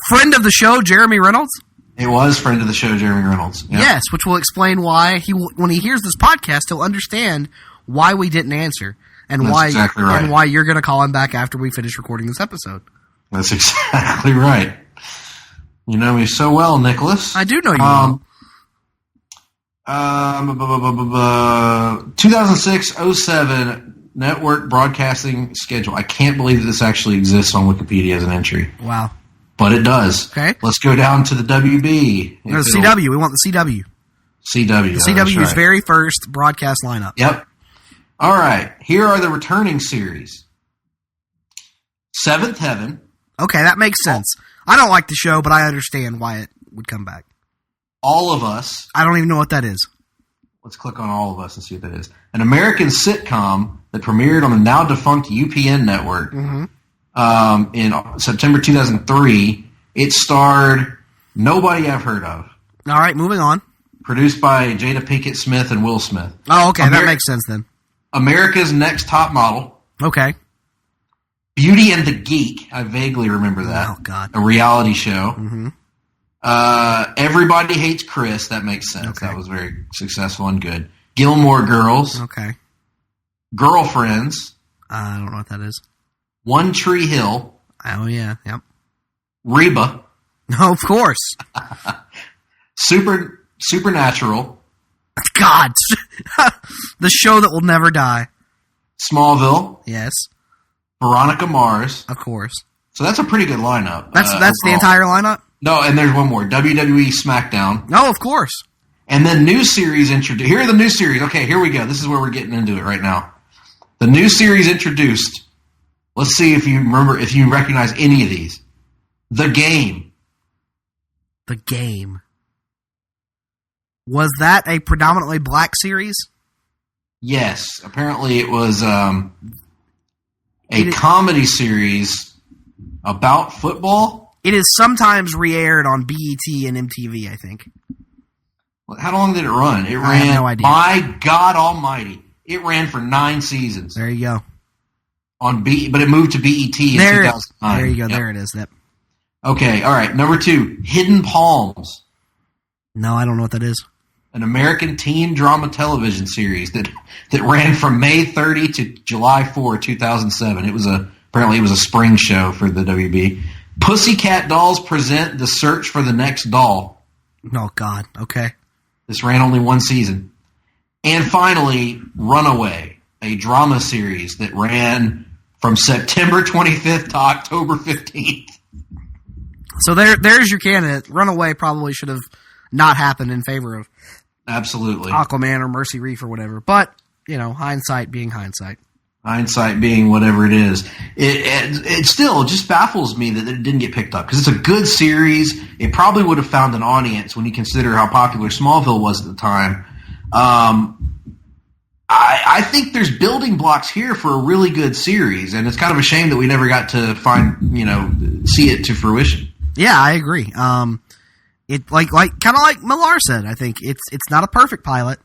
friend of the show, Jeremy Reynolds? It was friend of the show, Jeremy Reynolds. Yep. Yes, which will explain why when he hears this podcast, he'll understand why we didn't answer and That's why exactly right. and why you're going to call him back after we finish recording this episode. That's exactly right. You know me so well, Nicholas. I do know you well. 2006-07 network broadcasting schedule. I can't believe that this actually exists on Wikipedia as an entry. Wow. But it does. Okay. Let's go down to the WB. No, the CW. We want the CW. CW. The CW's very first broadcast lineup. Yep. All right. Here are the returning series. Seventh Heaven. Okay, that makes sense. I don't like the show, but I understand why it would come back. All of Us. I don't even know what that is. Let's click on All of Us and see what that is. An American sitcom that premiered on the now-defunct UPN network in September 2003. It starred nobody I've heard of. All right, moving on. Produced by Jada Pinkett Smith and Will Smith. Oh, okay, that makes sense then. America's Next Top Model. Okay. Beauty and the Geek. I vaguely remember that. Oh, God. A reality show. Mm-hmm. Everybody Hates Chris. That makes sense. Okay. That was very successful and good. Gilmore Girls. Okay. Girlfriends. I don't know what that is. One Tree Hill. Oh, yeah. Yep. Reba. No, of course. Supernatural. God. The show that will never die. Smallville. Yes. Veronica Mars. Of course. So that's a pretty good lineup. That's the entire lineup? No, and there's one more. WWE SmackDown. No, of course. And then new series introduced. Here are the new series. Okay, here we go. This is where we're getting into it right now. The new series introduced. Let's see if you remember, if you recognize any of these. The Game. The Game. Was that a predominantly black series? Yes. Apparently it was a comedy series about football. It is sometimes re-aired on BET and MTV, I think. How long did it run? It ran. have no idea. My God Almighty! It ran for 9 seasons There you go. on but it moved to BET in 2009. There you go. Yep. There it is. Yep. Okay, all right. Number 2, Hidden Palms, No, I don't know what that is. an American teen drama television series that ran from May 30 to July 4, 2007. Apparently it was a spring show for the WB. Pussycat Dolls present The Search for the Next Doll. Oh, God. Okay. This ran only 1 season. And finally, Runaway, a drama series that ran from September 25th to October 15th. So there's your candidate. Runaway probably should have not happened in favor of Absolutely. Aquaman or Mercy Reef or whatever. But, hindsight being hindsight. Hindsight being whatever it is. It still just baffles me that it didn't get picked up because it's a good series. It probably would have found an audience when you consider how popular Smallville was at the time. I think there's building blocks here for a really good series, and it's kind of a shame that we never got to see it to fruition. Yeah, I agree. It kind of like Millar said. I think it's not a perfect pilot,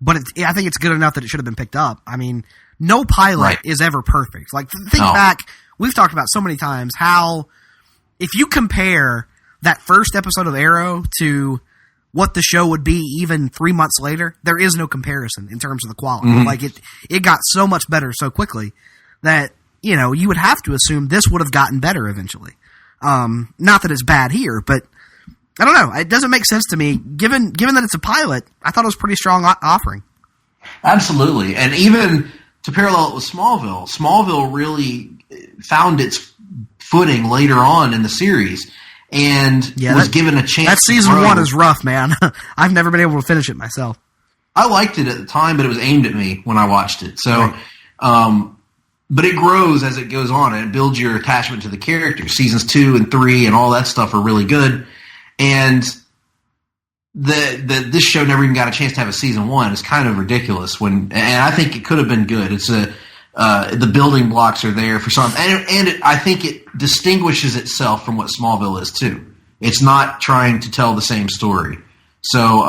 but I think it's good enough that it should have been picked up. I mean, no pilot is ever perfect. Like, think back, we've talked about so many times how if you compare that first episode of Arrow to what the show would be even 3 months later, there is no comparison in terms of the quality. Mm-hmm. Like, it got so much better so quickly that, you would have to assume this would have gotten better eventually. Not that it's bad here, but I don't know. It doesn't make sense to me. Given that it's a pilot, I thought it was a pretty strong offering. Absolutely. And even to parallel it with Smallville really found its footing later on in the series and was given a chance. That season 1 is rough, man. I've never been able to finish it myself. I liked it at the time, but it was aimed at me when I watched it. So, but it grows as it goes on, and it builds your attachment to the characters. Seasons 2 and 3 and all that stuff are really good. And this show never even got a chance to have a season 1. It's kind of ridiculous and I think it could have been good. It's the building blocks are there for something, and I think it distinguishes itself from what Smallville is too. It's not trying to tell the same story. So,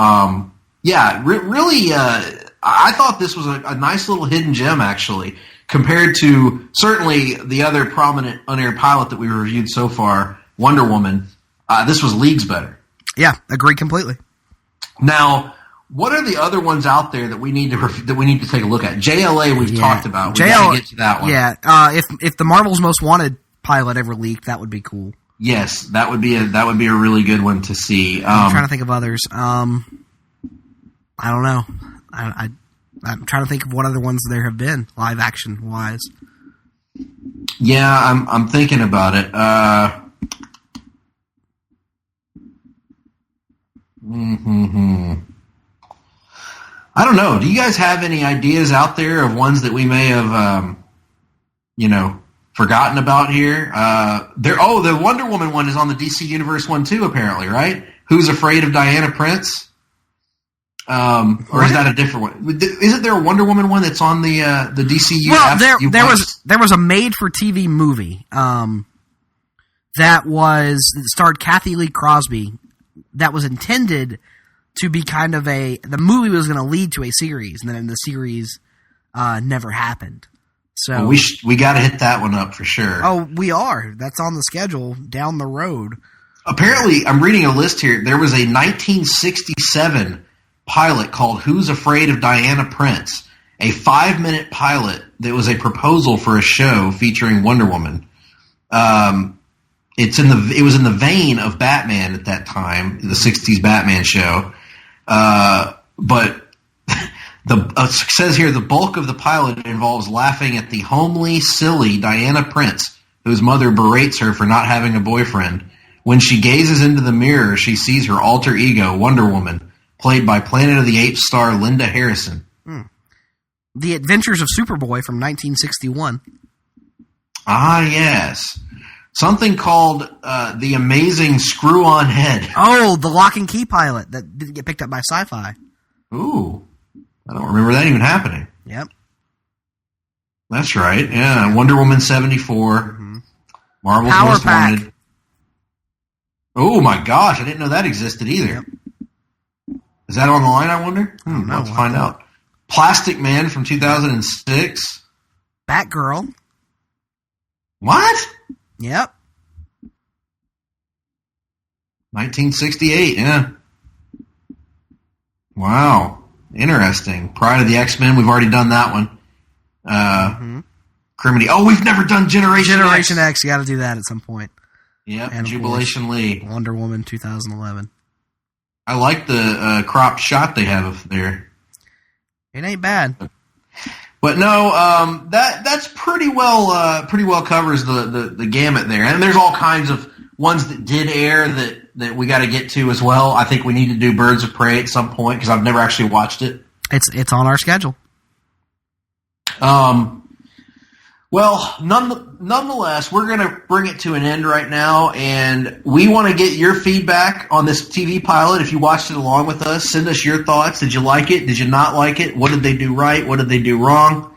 really, I thought this was a nice little hidden gem actually, compared to certainly the other prominent unaired pilot that we reviewed so far, Wonder Woman. This was leagues better. Yeah, agree completely. Now, what are the other ones out there that we need to take a look at? JLA we've talked about. We got to get to that one. Yeah, if the Marvel's Most Wanted pilot ever leaked, that would be cool. Yes, that would be a really good one to see. I'm trying to think of others. I don't know. I'm trying to think of what other ones there have been live action wise. Yeah, I'm thinking about it. I don't know. Do you guys have any ideas out there of ones that we may have, forgotten about here? The Wonder Woman one is on the DC Universe one too, apparently, right? Who's Afraid of Diana Prince? Or is that a different one? Isn't there a Wonder Woman one that's on the DCU? Well, there was a made-for-TV movie that starred Kathy Lee Crosby that was intended to be kind of the movie was going to lead to a series, and then the series never happened. So we got to hit that one up for sure. Oh, we are. That's on the schedule down the road. Apparently, I'm reading a list here. There was a 1967 pilot called Who's Afraid of Diana Prince, a 5-minute pilot that was a proposal for a show featuring Wonder Woman. It was in the vein of Batman at that time, the 60s Batman show. But it says here the bulk of the pilot involves laughing at the homely, silly Diana Prince, whose mother berates her for not having a boyfriend. When she gazes into the mirror, she sees her alter ego, Wonder Woman, played by Planet of the Apes star Linda Harrison. The Adventures of Superboy from 1961. Ah, yes. Something called The Amazing Screw-On Head. Oh, the Lock and Key pilot that didn't get picked up by Sci-Fi. Ooh. I don't remember that even happening. Yep. That's right. Yeah. Wonder Woman 74. Mm-hmm. Marvel's Power Most Pack. Wanted. Oh my gosh, I didn't know that existed either. Yep. Is that on the line, I wonder? Let's We'll find out. Plastic Man from 2006. Batgirl. What? Yep. 1968, yeah. Wow. Interesting. Pride of the X-Men, we've already done that one. Criminy. Oh, we've never done Generation X. You got to do that at some point. Yeah, And Jubilation League. Wonder Woman 2011. I like the cropped shot they have there. It ain't bad. But no, that's pretty well covers the gamut there. And there's all kinds of ones that did air that we got to get to as well. I think we need to do Birds of Prey at some point because I've never actually watched it. It's on our schedule. Well, nonetheless, we're going to bring it to an end right now, and we want to get your feedback on this TV pilot. If you watched it along with us, send us your thoughts. Did you like it? Did you not like it? What did they do right? What did they do wrong?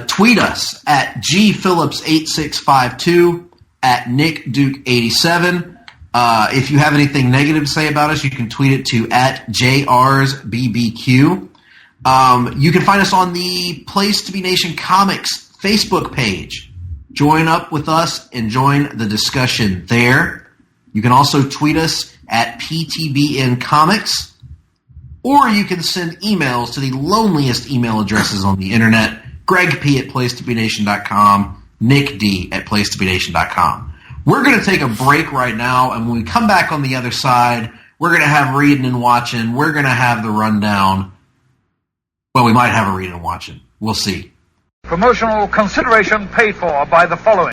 Tweet us at gphillips8652, at nickduke87. If you have anything negative to say about us, you can tweet it to at jrsbbq. You can find us on the Place to Be Nation Comics Facebook page. Join up with us and join the discussion there. You can also tweet us at PTBN Comics, or you can send emails to the loneliest email addresses on the internet, Greg P. at placetobenation.com, Nick D. at placetobenation.com. We're going to take a break right now, and when we come back on the other side, we're going to have reading and watching. We're going to have the rundown. Well, we might have a reading and watching. We'll see. Promotional consideration paid for by the following.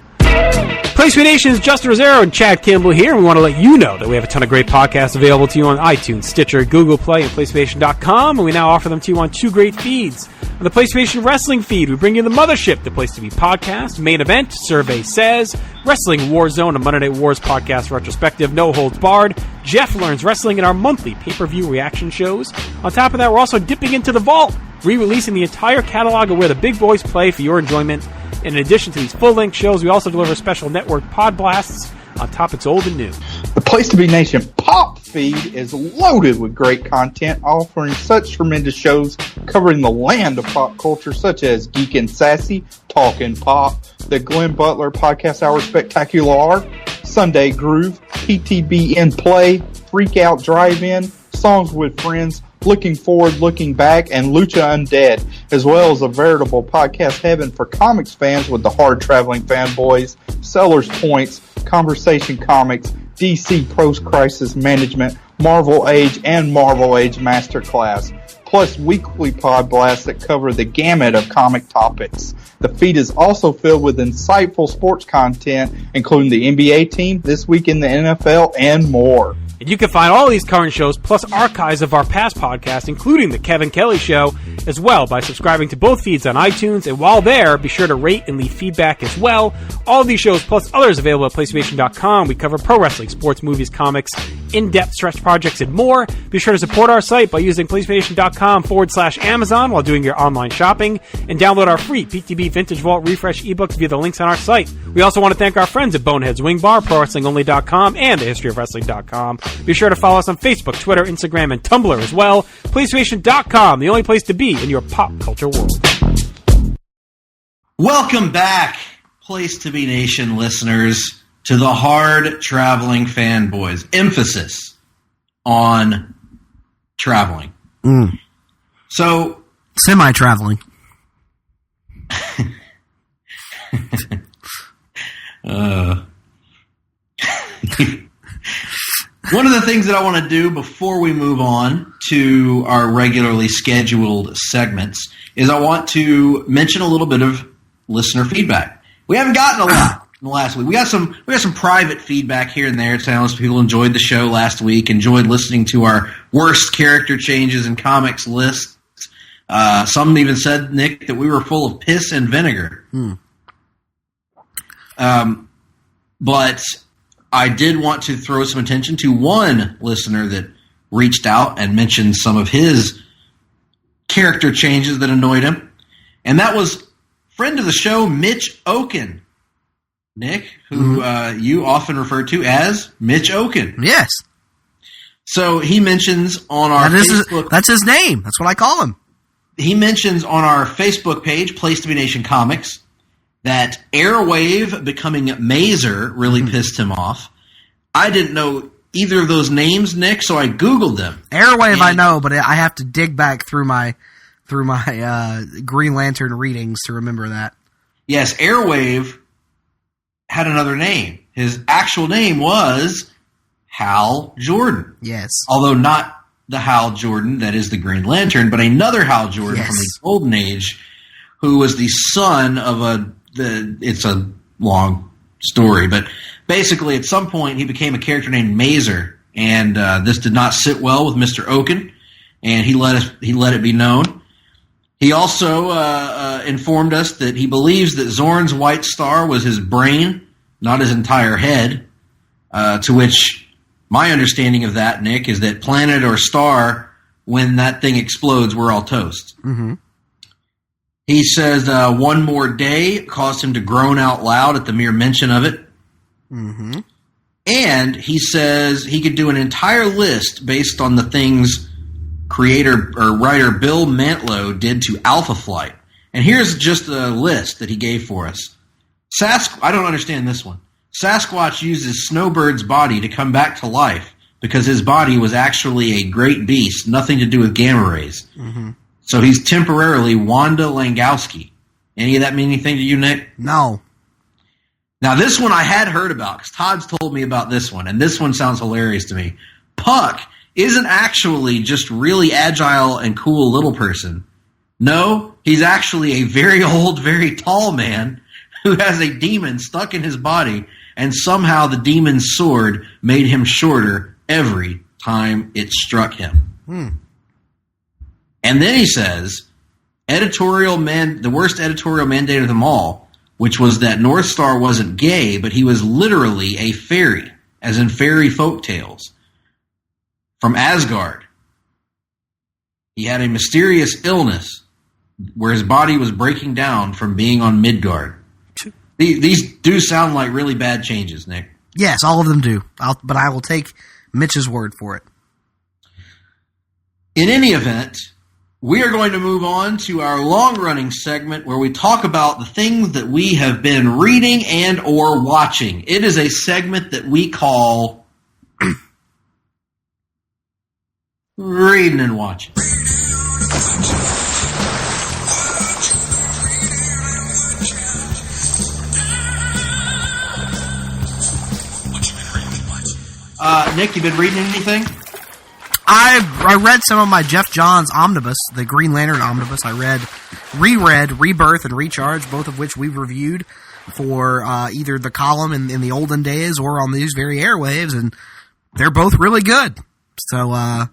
Place Nation is Justin Rosero and Chad Campbell here, and we want to let you know that we have a ton of great podcasts available to you on iTunes, Stitcher, Google Play, and PlayStation.com, and we now offer them to you on two great feeds. On the PlayStation Wrestling feed, we bring you the Mothership, the Place to Be podcast, Main Event, Survey Says, Wrestling Warzone, a Monday Night Wars podcast retrospective, No Holds Barred, Jeff Learns Wrestling, and our monthly pay-per-view reaction shows. On top of that, we're also dipping into the vault, re-releasing the entire catalog of where the big boys play for your enjoyment. In addition to these full-length shows, we also deliver special network pod blasts on top it's old and new. The Place to Be Nation Pop feed is loaded with great content, offering such tremendous shows covering the land of pop culture, such as Geek and Sassy, Talkin' Pop, the Glenn Butler Podcast Hour Spectacular, Sunday Groove, PTB in Play, Freak Out Drive-In, Songs with Friends, Looking Forward, Looking Back, and Lucha Undead, as well as a veritable podcast heaven for comics fans with the Hard-Traveling Fanboys, Sellers Points, Conversation Comics, DC Post-Crisis Management, Marvel Age, and Marvel Age Masterclass, plus weekly pod blasts that cover the gamut of comic topics. The feed is also filled with insightful sports content, including the NBA team, This Week in the NFL, and more. And you can find all these current shows, plus archives of our past podcasts, including The Kevin Kelly Show, as well by subscribing to both feeds on iTunes. And while there, be sure to rate and leave feedback as well. All of these shows, plus others available at PlayStation.com. We cover pro wrestling, sports, movies, comics, in-depth stretch projects, and more. Be sure to support our site by using PlayStation.com/Amazon while doing your online shopping. And download our free PTB Vintage Vault Refresh ebooks via the links on our site. We also want to thank our friends at Boneheads Wing Bar, ProWrestlingOnly.com, and TheHistoryOfWrestling.com. Be sure to follow us on Facebook, Twitter, Instagram, and Tumblr as well. PlayStation.com, the only place to be in your pop culture world. Welcome back, Place to Be Nation listeners, to the Hard-Traveling Fanboys. Emphasis on traveling. So, semi-traveling. One of the things that I want to do before we move on to our regularly scheduled segments is I want to mention a little bit of listener feedback. We haven't gotten a lot in the last week. We got some private feedback here and there. Telling us people enjoyed the show last week, enjoyed listening to our worst character changes in comics lists. Some even said, Nick, that we were full of piss and vinegar. But I did want to throw some attention to one listener that reached out and mentioned some of his character changes that annoyed him. And that was friend of the show, Mitch Oken. Nick, who you often refer to as Mitch Oken. Yes. So he mentions on our Facebook... That's his name. That's what I call him. He mentions on our Facebook page, Place to Be Nation Comics, that Airwave becoming Mazer really pissed him off. I didn't know either of those names, Nick, so I Googled them. Airwave I know, but I have to dig back through my Green Lantern readings to remember that. Yes, Airwave had another name. His actual name was Hal Jordan. Yes. Although not the Hal Jordan that is the Green Lantern, but another Hal Jordan from the Golden Age, who was the son of it's a long story, but basically at some point he became a character named Mazer, and this did not sit well with Mr. Oken, and he let it be known. He also informed us that he believes that Zorn's White Star was his brain, not his entire head, to which my understanding of that, Nick, is that planet or star, when that thing explodes, we're all toast. Mm-hmm. He says one more day caused him to groan out loud at the mere mention of it. Mm-hmm. And he says he could do an entire list based on the things creator or writer Bill Mantlo did to Alpha Flight. And here's just a list that he gave for us. I don't understand this one. Sasquatch uses Snowbird's body to come back to life because his body was actually a great beast, nothing to do with gamma rays. Mm-hmm. So he's temporarily Wanda Langowski. Any of that mean anything to you, Nick? No. Now, this one I had heard about because Todd's told me about this one, and this one sounds hilarious to me. Puck isn't actually just really agile and cool little person. No, he's actually a very old, very tall man who has a demon stuck in his body, and somehow the demon's sword made him shorter every time it struck him. And then he says, the worst editorial mandate of them all, which was that North Star wasn't gay, but he was literally a fairy, as in fairy folktales, from Asgard. He had a mysterious illness where his body was breaking down from being on Midgard. These do sound like really bad changes, Nick. Yes, all of them do. But I will take Mitch's word for it. In any event, we are going to move on to our long-running segment where we talk about the things that we have been reading and or watching. It is a segment that we call Reading and Watching. Nick, you been reading anything? I read some of my Jeff Johns omnibus, the Green Lantern omnibus. I reread Rebirth and Recharge, both of which we've reviewed for either the column in the olden days or on these very airwaves, and they're both really good. So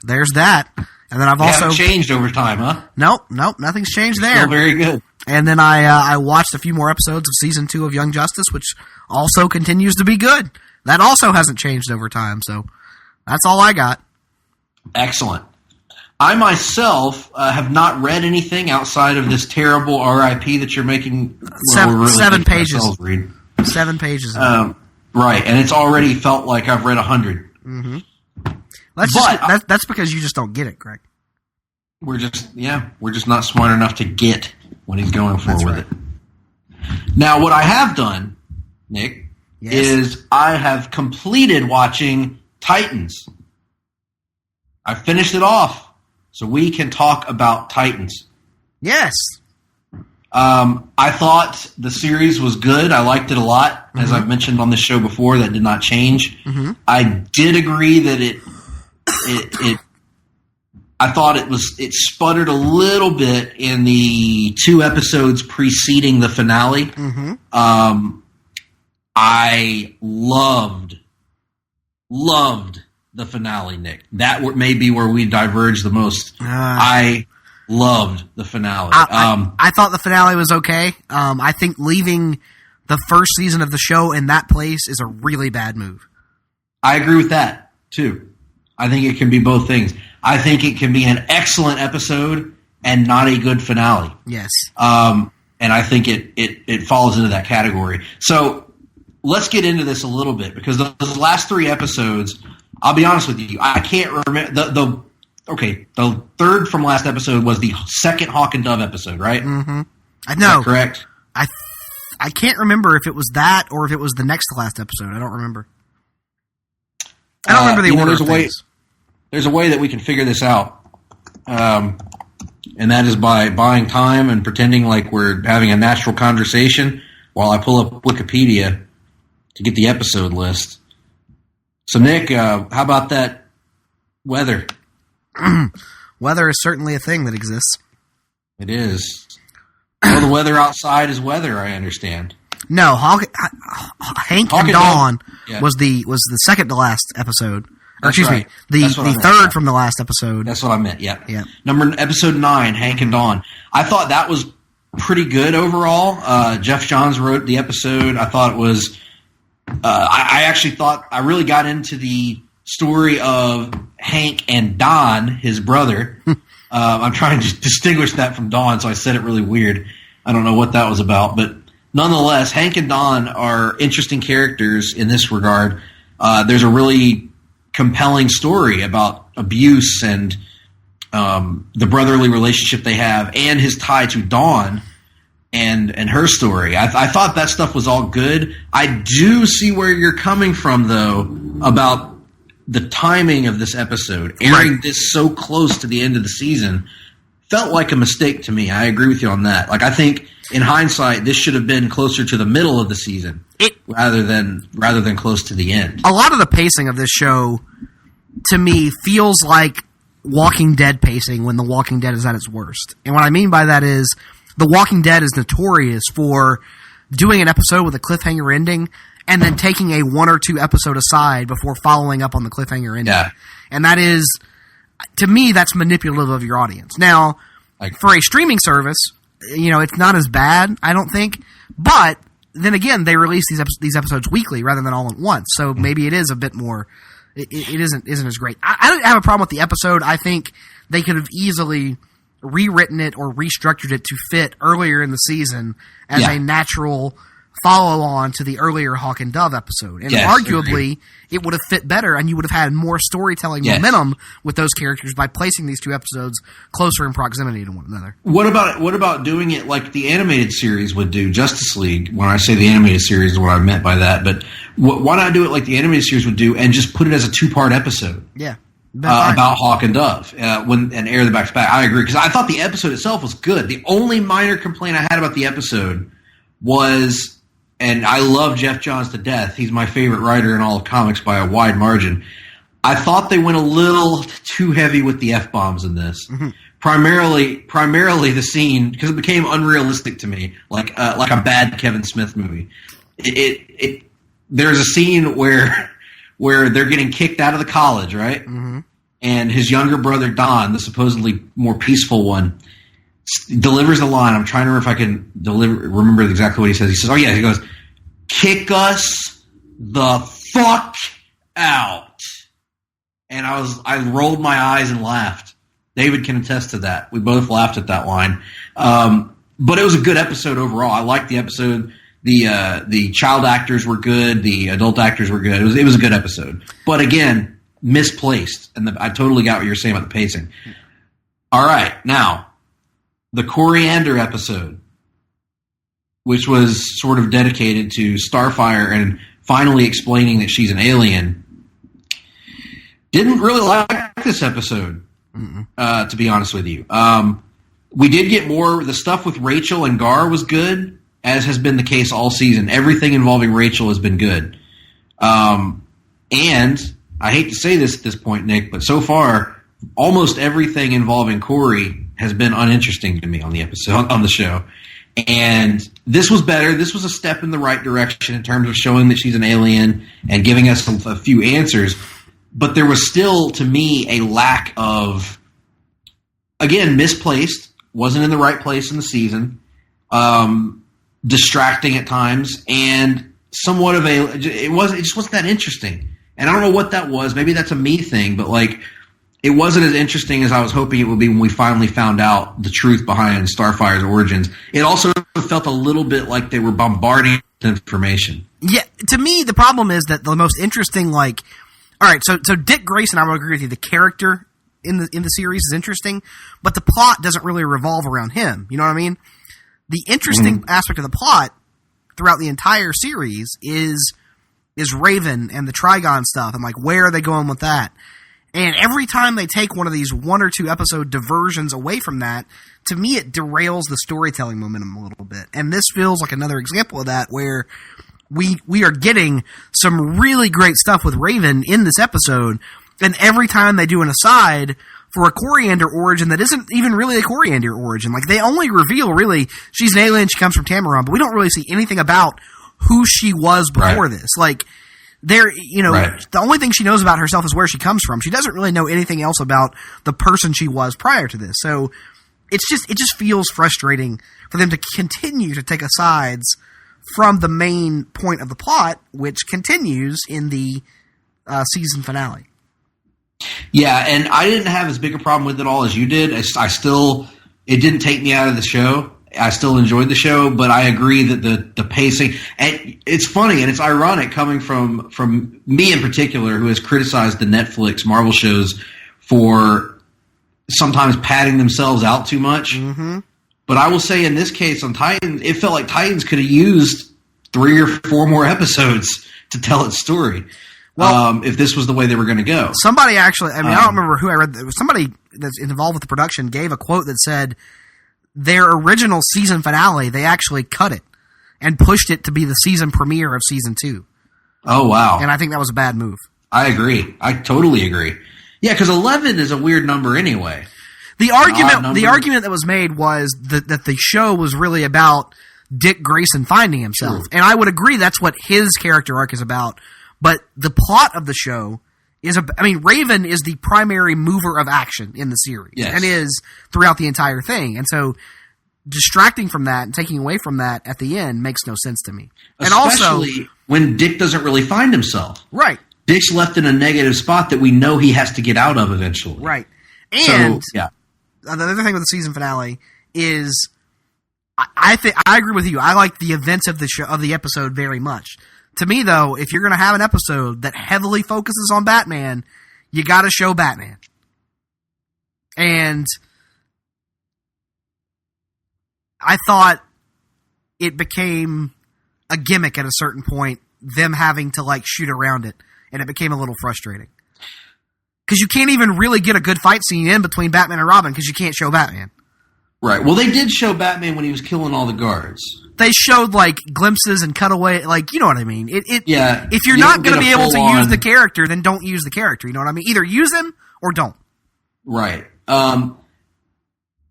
there's that. And then I've also changed over time, huh? Nope, nothing's changed there. Still very good. And then I watched a few more episodes of season 2 of Young Justice, which also continues to be good. That also hasn't changed over time, so that's all I got. Excellent. I myself have not read anything outside of this terrible RIP that you're making. Seven pages. 7 pages. Right, and it's already felt like I've read 100. Mm-hmm. That's because you just don't get it, Greg. We're just not smart enough to get what he's going for with it. Now, what I have done, Nick, is I have completed watching Titans. I finished it off, so we can talk about Titans. Yes. I thought the series was good. I liked it a lot. As I've mentioned on this show before, that did not change. Mm-hmm. I did agree that I thought it sputtered a little bit in the 2 episodes preceding the finale. Mm-hmm. I loved the finale, Nick. That may be where we diverged the most. I loved the finale. I thought the finale was okay. I think leaving the first season of the show in that place is a really bad move. I agree with that, too. I think it can be both things. I think it can be an excellent episode and not a good finale. Yes. And and I think it falls into that category. So let's get into this a little bit, because those last 3 episodes, I'll be honest with you, I can't remember the third from last episode was the second Hawk and Dove episode, right? Mm-hmm. I know. Correct. I can't remember if it was that or if it was the next to last episode. I don't remember. I don't remember the order of things. There's a way that we can figure this out, and that is by buying time and pretending like we're having a natural conversation while I pull up Wikipedia to get the episode list. So, Nick, how about that weather? Weather is certainly a thing that exists. It is. Well, the weather outside is weather, I understand. No, Hank and Dawn was the second to last episode. Or excuse me, the third from the last episode. That's what I meant. Yeah. Episode 9, Hank and Dawn. I thought that was pretty good overall. Jeff Johns wrote the episode. I thought it was. I actually thought I really got into the story of Hank and Don, his brother. I'm trying to distinguish that from Dawn, so I said it really weird. I don't know what that was about, but nonetheless, Hank and Don are interesting characters in this regard. There's a really compelling story about abuse and the brotherly relationship they have, and his tie to Dawn and her story. I thought that stuff was all good. I do see where you're coming from, though, about the timing of this episode. Airing this so close to the end of the season felt like a mistake to me. I agree with you on that. Like, I think in hindsight, this should have been closer to the middle of the season rather than close to the end. A lot of the pacing of this show, to me, feels like Walking Dead pacing when The Walking Dead is at its worst. And what I mean by that is The Walking Dead is notorious for doing an episode with a cliffhanger ending and then taking a 1 or 2 episode aside before following up on the cliffhanger ending. Yeah. And that is, to me, that's manipulative of your audience. Now, for a streaming service, it's not as bad, I don't think. But then again, they release these episodes weekly rather than all at once. So maybe it is a bit more. It isn't as great. I don't have a problem with the episode. I think they could have easily rewritten it or restructured it to fit earlier in the season as a natural follow-on to the earlier Hawk and Dove episode. And arguably, it would have fit better, and you would have had more storytelling momentum with those characters by placing these 2 episodes closer in proximity to one another. What about doing it like the animated series would do, Justice League? When I say the animated series is what I meant by that. But why not do it like the animated series would do and just put it as a 2-part episode? Yeah. About Hawk and Dove and air the back-to-back. I agree, because I thought the episode itself was good. The only minor complaint I had about the episode was, and I love Jeff Johns to death, he's my favorite writer in all of comics by a wide margin, I thought they went a little too heavy with the F-bombs in this. Mm-hmm. Primarily the scene, because it became unrealistic to me, like a bad Kevin Smith movie. There's a scene where they're getting kicked out of the college, right? Mm-hmm. And his younger brother, Don, the supposedly more peaceful one, delivers the line. I'm trying to remember if I can remember exactly what he says. He says, he goes, "Kick us the fuck out." And I rolled my eyes and laughed. David can attest to that. We both laughed at that line. But it was a good episode overall. I liked the episode. The child actors were good. The adult actors were good. It was a good episode. But again, misplaced. And I totally got what you're saying about the pacing. All right. Now, the Coriander episode, which was sort of dedicated to Starfire and finally explaining that she's an alien, didn't really like this episode, to be honest with you. We did get more. The stuff with Rachel and Gar was good, as has been the case all season. Everything involving Rachel has been good. And I hate to say this at this point, Nick, but so far, almost everything involving Corey has been uninteresting to me on the episode, on the show. And this was better. This was a step in the right direction in terms of showing that she's an alien and giving us a few answers. But there was still, to me, a lack of, again, misplaced, wasn't in the right place in the season, distracting at times, and somewhat of it just wasn't that interesting. And I don't know what that was. Maybe that's a me thing, but like, it wasn't as interesting as I was hoping it would be when we finally found out the truth behind Starfire's origins. It also felt a little bit like they were bombarding with information. Yeah, to me, the problem is that the most interesting, all right, so Dick Grayson, I would agree with you, the character in the series is interesting, but the plot doesn't really revolve around him. You know what I mean? The interesting aspect of the plot throughout the entire series is Raven and the Trigon stuff, and where are they going with that? And every time they take one of these 1 or 2 episode diversions away from that, to me it derails the storytelling momentum a little bit. And this feels like another example of that, where we are getting some really great stuff with Raven in this episode, and every time they do an aside for a Coriander origin that isn't even really a Coriander origin. They only reveal, really, she's an alien, she comes from Tamaran, but we don't really see anything about who she was before this. The only thing she knows about herself is where she comes from. She doesn't really know anything else about the person she was prior to this. So it just feels frustrating for them to continue to take asides from the main point of the plot, which continues in the season finale. Yeah, and I didn't have as big a problem with it all as you did. It didn't take me out of the show. I still enjoyed the show, but I agree that the pacing, and it's funny and it's ironic coming from me in particular, who has criticized the Netflix Marvel shows for sometimes padding themselves out too much. Mm-hmm. But I will say in this case on Titans, it felt like Titans could have used 3 or 4 more episodes to tell its story. Well, if this was the way they were going to go. Somebody actually, I don't remember who I read. It was somebody that's involved with the production gave a quote that said their original season finale, they actually cut it and pushed it to be the season premiere of season 2. Oh, wow. And I think that was a bad move. I agree. I totally agree. Yeah, because 11 is a weird number anyway. The argument that was made was that the show was really about Dick Grayson finding himself. True. And I would agree that's what his character arc is about. But the plot of the show is Raven is the primary mover of action in the series. Yes. And is throughout the entire thing. And so distracting from that and taking away from that at the end makes no sense to me. Especially and also, when Dick doesn't really find himself. Right. Dick's left in a negative spot that we know he has to get out of eventually. Right. And the other thing with the season finale is I agree with you. I like the events of the episode very much. To me, though, if you're going to have an episode that heavily focuses on Batman, you got to show Batman. And I thought it became a gimmick at a certain point, them having to shoot around it, and it became a little frustrating. Because you can't even really get a good fight scene in between Batman and Robin because you can't show Batman. Right. Well, they did show Batman when he was killing all the guards. They showed glimpses and cutaway, you know what I mean. If you're you not going to be able to use the character, then don't use the character. You know what I mean? Either use him or don't. Right.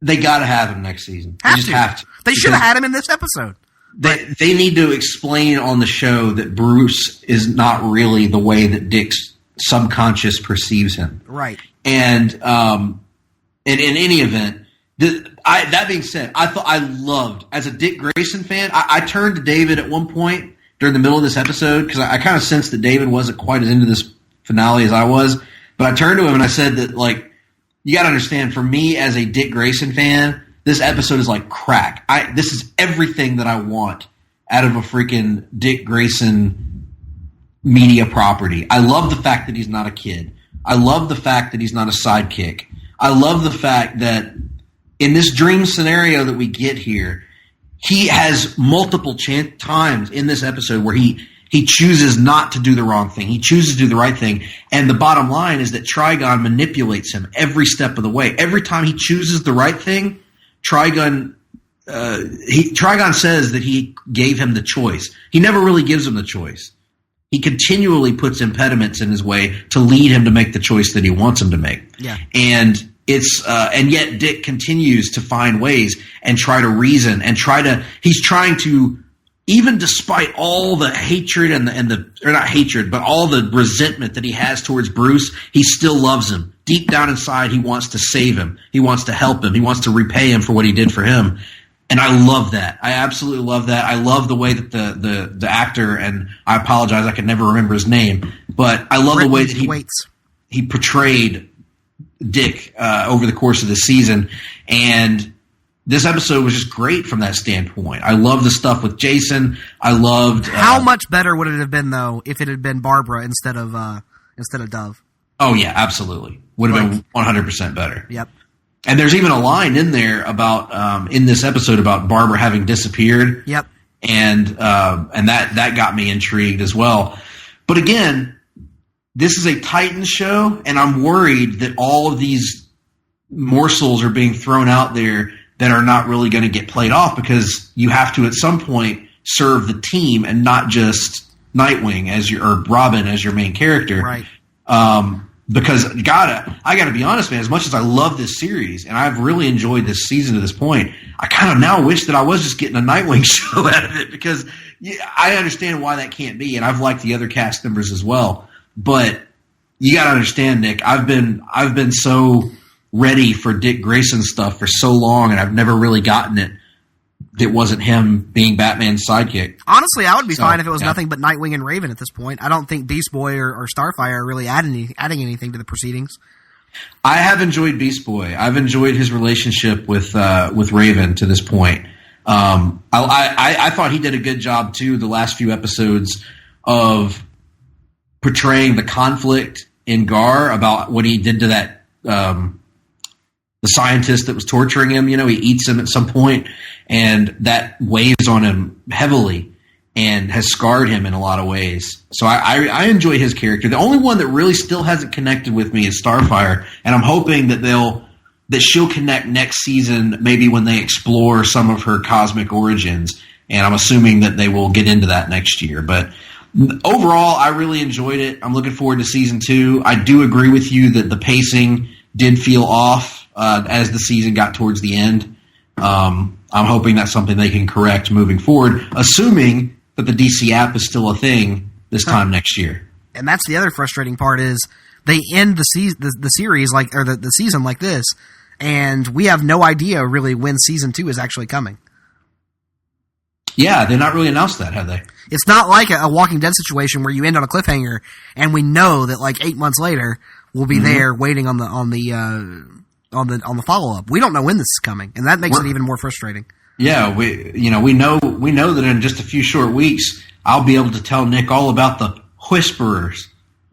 They got to have him next season. They have to. They should have had him in this episode. They need to explain on the show that Bruce is not really the way that Dick's subconscious perceives him. Right. And in any event. That being said, I loved, as a Dick Grayson fan, I turned to David at one point during the middle of this episode because I kind of sensed that David wasn't quite as into this finale as I was. But I turned to him and I said that, you got to understand, for me as a Dick Grayson fan, this episode is like crack. This is everything that I want out of a freaking Dick Grayson media property. I love the fact that he's not a kid. I love the fact that he's not a sidekick. I love the fact that in this dream scenario that we get here, he has multiple times in this episode where he chooses not to do the wrong thing. He chooses to do the right thing. And the bottom line is that Trigon manipulates him every step of the way. Every time he chooses the right thing, Trigon says that he gave him the choice. He never really gives him the choice. He continually puts impediments in his way to lead him to make the choice that he wants him to make. Yeah. And yet Dick continues to find ways and try to reason and he's trying to, even despite all the hatred or not hatred, but all the resentment that he has towards Bruce, he still loves him. Deep down inside, he wants to save him. He wants to help him. He wants to repay him for what he did for him. And I love that. I absolutely love that. I love the way that the actor, and I apologize, I can never remember his name, but I love the way that he portrayed Dick over the course of the season, and this episode was just great from that standpoint. I love the stuff with Jason. I loved how much better would it have been though if it had been Barbara instead of Dove? Oh yeah, absolutely. Would have been 100% better. Yep. And there's even a line in there about in this episode about Barbara having disappeared. Yep. And that got me intrigued as well. But again, this is a Titans show, and I'm worried that all of these morsels are being thrown out there that are not really going to get played off, because you have to at some point serve the team and not just Nightwing or Robin as your main character. Right. Because I gotta be honest, man, as much as I love this series and I've really enjoyed this season to this point, I kind of now wish that I was just getting a Nightwing show out of it, because I understand why that can't be, and I've liked the other cast members as well. But you gotta understand, Nick, I've been so ready for Dick Grayson stuff for so long, and I've never really gotten it. It wasn't him being Batman's sidekick. Honestly, I would be fine if it was nothing but Nightwing and Raven at this point. I don't think Beast Boy or Starfire are really adding anything to the proceedings. I have enjoyed Beast Boy. I've enjoyed his relationship with Raven to this point. I thought he did a good job too the last few episodes of portraying the conflict in Gar about what he did to that the scientist that was torturing him. You know, he eats him at some point, and that weighs on him heavily and has scarred him in a lot of ways. So I enjoy his character. The only one that really still hasn't connected with me is Starfire, and I'm hoping that she'll connect next season, maybe when they explore some of her cosmic origins, and I'm assuming that they will get into that next year. But overall, I really enjoyed it. I'm looking forward to season 2. I do agree with you that the pacing did feel off as the season got towards the end. I'm hoping that's something they can correct moving forward, assuming that the DC app is still a thing this time next year. And that's the other frustrating part is they end the series like, or the season like this, and we have no idea really when season 2 is actually coming. Yeah, they've not really announced that, have they? It's not like a Walking Dead situation where you end on a cliffhanger and we know that like 8 months later we'll be there waiting on the follow up. We don't know when this is coming, and that makes it even more frustrating. Yeah, we know that in just a few short weeks I'll be able to tell Nick all about the Whisperers.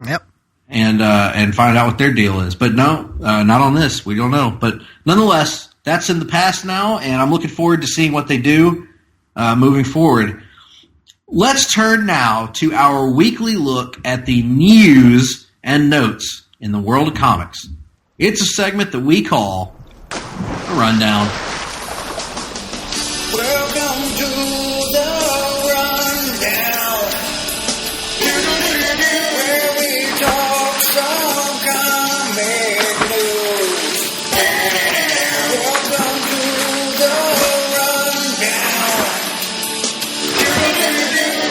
Yep. And find out what their deal is. But no, not on this. We don't know. But nonetheless, that's in the past now, and I'm looking forward to seeing what they do moving forward. Let's turn now to our weekly look at the news and notes in the world of comics. It's a segment that we call a rundown. Welcome to the rundown, where we talk some comic news. Welcome to the rundown,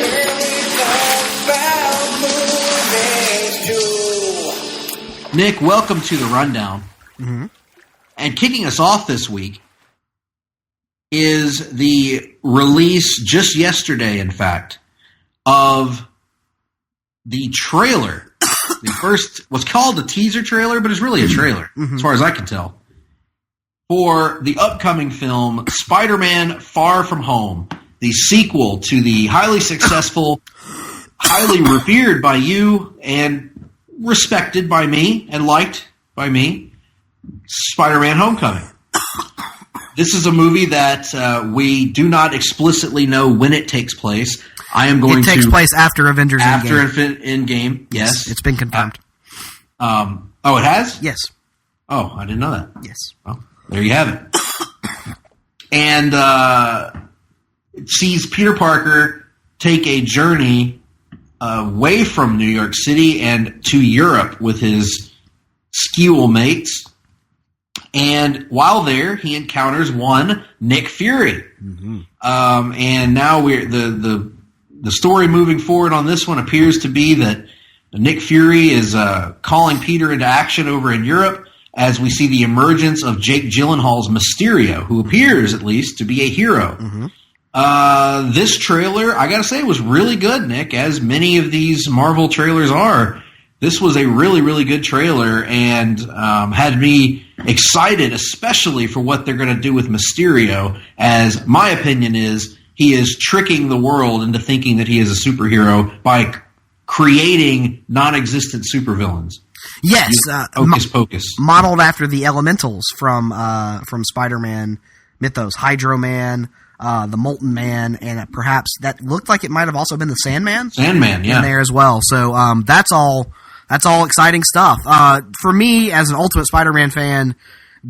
where we talk about movies too. Nick, welcome to the rundown. Mm-hmm. And kicking us off this week is the release just yesterday, in fact, of the trailer. The first was called a teaser trailer, but it's really a trailer, as far as I can tell, for the upcoming film Spider-Man Far From Home, the sequel to the highly successful, highly revered by you and respected by me and liked by me, Spider-Man Homecoming. This is a movie that we do not explicitly know when it takes place. It takes place after Avengers Endgame. After Endgame, yes. It's been confirmed. Oh, it has? Yes. Oh, I didn't know that. Yes. Well, there you have it. And it sees Peter Parker take a journey away from New York City and to Europe with his skewel mates. And while there, he encounters one Nick Fury. Mm-hmm. And now the story moving forward on this one appears to be that Nick Fury is calling Peter into action over in Europe as we see the emergence of Jake Gyllenhaal's Mysterio, who appears, at least, to be a hero. Mm-hmm. This trailer, I gotta say, was really good, Nick, as many of these Marvel trailers are. this was a really, really good trailer and had me excited, especially for what they're going to do with Mysterio, as my opinion is he is tricking the world into thinking that he is a superhero by creating non-existent supervillains. Yes, Hocus Pocus. Modeled after the Elementals from Spider-Man mythos, Hydro Man, the Molten Man, and perhaps that looked like it might have also been the Sandman. Sandman, yeah, in there as well. So that's all exciting stuff. For me, as an Ultimate Spider-Man fan,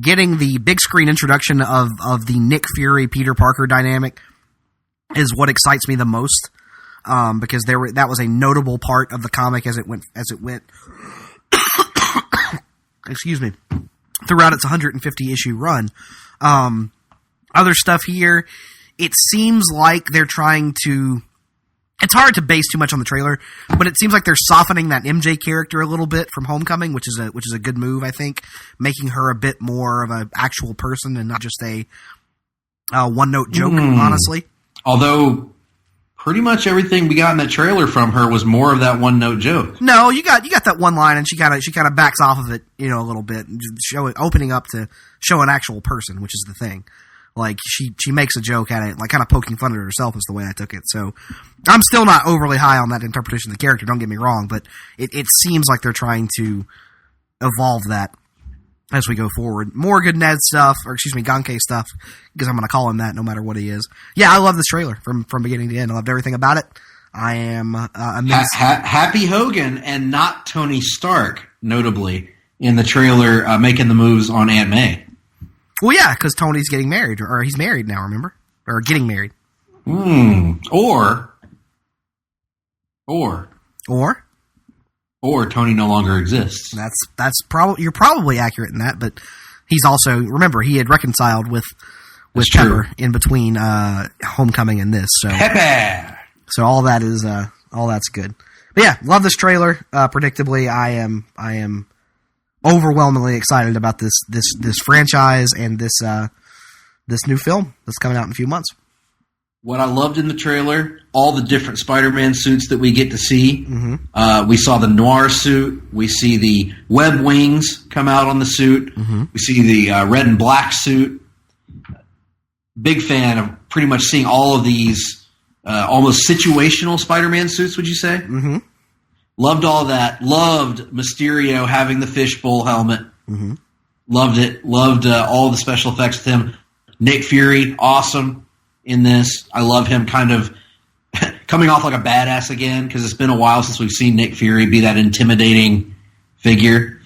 getting the big screen introduction of the Nick Fury Peter Parker dynamic is what excites me the most, because that was a notable part of the comic as it went. Excuse me. Throughout its 150 issue run. Other stuff here, it seems like they're trying to... It's hard to base too much on the trailer, but it seems like they're softening that MJ character a little bit from Homecoming, which is a good move, I think, making her a bit more of an actual person and not just a one-note joke, honestly. Although pretty much everything we got in that trailer from her was more of that one-note joke. No, you got that one line, and she kind of backs off of it, a little bit, opening up to show an actual person, which is the thing. Like, she makes a joke at it, like, kind of poking fun at herself is the way I took it. So, I'm still not overly high on that interpretation of the character, don't get me wrong, but it seems like they're trying to evolve that as we go forward. More good Ned stuff, or excuse me, Ganke stuff, because I'm going to call him that no matter what he is. Yeah, I love this trailer from beginning to end. I loved everything about it. I am amazed. Happy Hogan and not Tony Stark, notably, in the trailer making the moves on Aunt May. Well, yeah, because Tony's getting married, or he's married now, remember? Or getting married. Or Tony no longer exists. That's probably, you're probably accurate in that, but he's also, remember, he had reconciled with Pepper in between Homecoming and this. So Pepe. So all that is all that's good. But yeah, love this trailer. Predictably, I am overwhelmingly excited about this franchise and this new film that's coming out in a few months. What I loved in the trailer, all the different Spider-Man suits that we get to see. We saw the noir suit. We see the web wings come out on the suit. We see the red and black suit. Big fan of pretty much seeing all of these almost situational Spider-Man suits, would you say? Loved all that. Loved Mysterio having the fishbowl helmet. Loved it. Loved all the special effects with him. Nick Fury, awesome in this. I love him kind of coming off like a badass again, because it's been a while since we've seen Nick Fury be that intimidating figure.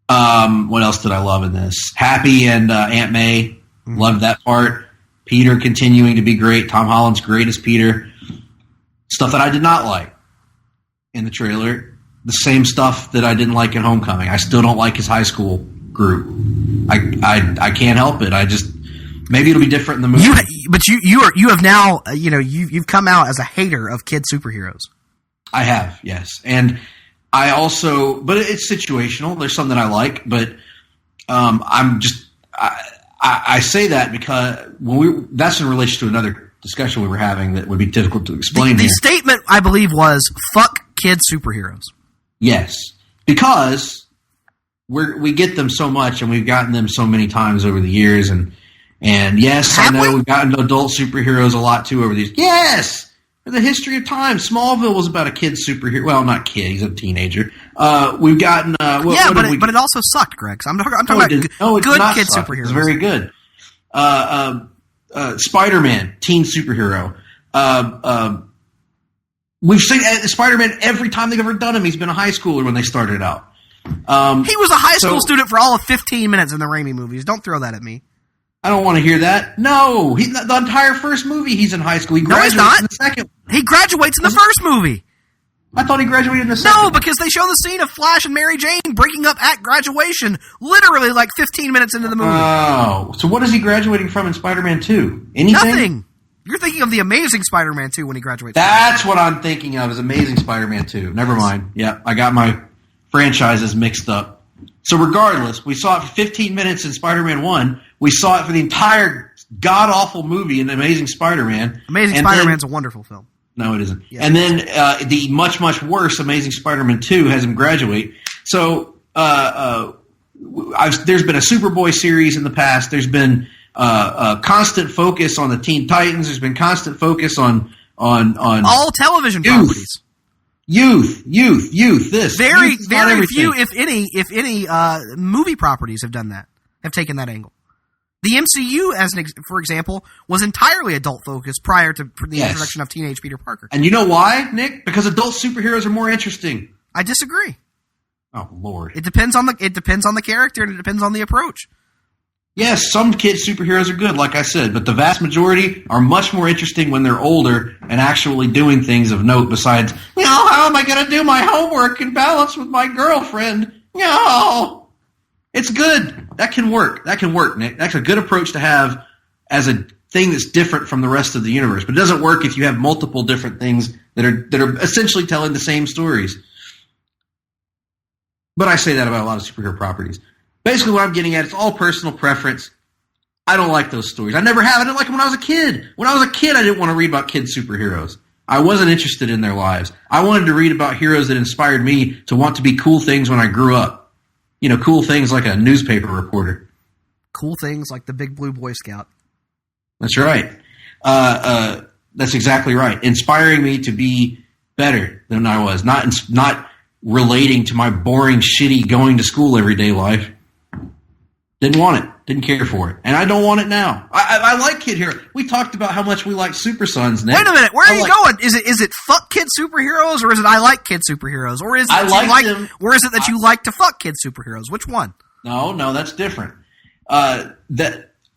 What else did I love in this? Happy and Aunt May. Loved that part. Peter continuing to be great. Tom Holland's great as Peter. Stuff that I did not like in the trailer, the same stuff that I didn't like in Homecoming. I still don't like his high school group. I can't help it. I just, maybe it'll be different in the movie. You have now, you've come out as a hater of kid superheroes. I have, yes. And I also, but it's situational. There's some that I like, but I say that because that's in relation to another discussion we were having that would be difficult to explain. The statement, I believe, was "fuck kid superheroes." Yes, because we get them so much, and we've gotten them so many times over the years, and yes, I know we've gotten adult superheroes a lot too over these. Yes, for the history of time, Smallville was about a kid superhero. Well, not kid; he's a teenager. We've gotten but it also sucked, Greg. So I'm talking about good kid superheroes. It's very good. Spider-Man, teen superhero. We've seen Spider-Man every time they've ever done him. He's been a high schooler when they started out. He was a high school student for all of 15 minutes in the Raimi movies. Don't throw that at me. I don't want to hear that. No, the entire first movie he's in high school. He graduates in the second. He graduates in the first movie. I thought he graduated in the second. No, because they show the scene of Flash and Mary Jane breaking up at graduation, literally like 15 minutes into the movie. Oh, so what is he graduating from in Spider-Man 2? Anything? Nothing. You're thinking of the Amazing Spider-Man 2 when he graduates. That's what I'm thinking of, is Amazing Spider-Man 2. Never mind. Yeah, I got my franchises mixed up. So regardless, we saw it for 15 minutes in Spider-Man 1. We saw it for the entire god-awful movie in Amazing Spider-Man. Amazing Spider-Man's a wonderful film. No, it isn't. Yeah. And then the much, much worse Amazing Spider-Man 2 has him graduate. So there's been a Superboy series in the past. There's been a constant focus on the Teen Titans. There's been constant focus on all television youth. properties. Youth. This Very youth, few, if any, movie properties have done that. Have taken that angle. The MCU, for example, was entirely adult focused prior to the introduction of teenage Peter Parker. And you know why, Nick? Because adult superheroes are more interesting. I disagree. Oh Lord! It depends on the character and it depends on the approach. Yes, some kids superheroes are good, like I said, but the vast majority are much more interesting when they're older and actually doing things of note. Besides, how am I going to do my homework and balance with my girlfriend? No, it's good. That can work. Nick. That's a good approach to have as a thing that's different from the rest of the universe. But it doesn't work if you have multiple different things that are essentially telling the same stories. But I say that about a lot of superhero properties. Basically, what I'm getting at, it's all personal preference. I don't like those stories. I never have. I didn't like them when I was a kid. When I was a kid, I didn't want to read about kid superheroes. I wasn't interested in their lives. I wanted to read about heroes that inspired me to want to be cool things when I grew up. Cool things like a newspaper reporter. Cool things like the Big Blue Boy Scout. That's right. That's exactly right. Inspiring me to be better than I was. Not relating to my boring, shitty, going to school everyday life. Didn't want it. Didn't care for it. And I don't want it now. I like Kid Hero. We talked about how much we like Super Sons, Nick. Wait a minute. Where are you going? Is it fuck kid superheroes or is it I like kid superheroes? Or is it that you like to fuck kid superheroes? Which one? No, that's different. I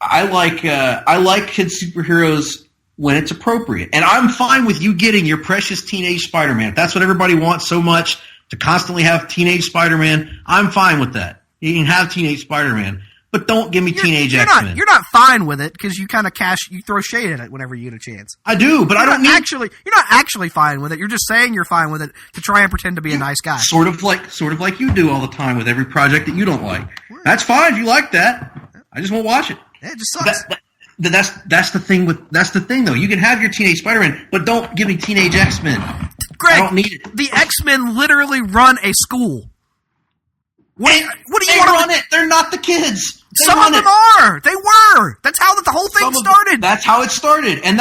like kid superheroes when it's appropriate. And I'm fine with you getting your precious teenage Spider-Man. If that's what everybody wants so much, to constantly have teenage Spider-Man, I'm fine with that. You can have teenage Spider-Man. But don't give me teenage X-Men. You're not fine with it because you kind of you throw shade at it whenever you get a chance. I do, but I don't you're not actually fine with it. You're just saying you're fine with it to try and pretend to be a nice guy. Sort of like you do all the time with every project that you don't like. That's fine if you like that. I just won't watch it. Yeah, it just sucks. That's the thing though. You can have your teenage Spider-Man, but don't give me teenage X-Men. Greg, I don't need it. The X-Men literally run a school. What do you want to run it? They're not the kids. Some of them are. They were. That's how the whole thing started. That's how it started. And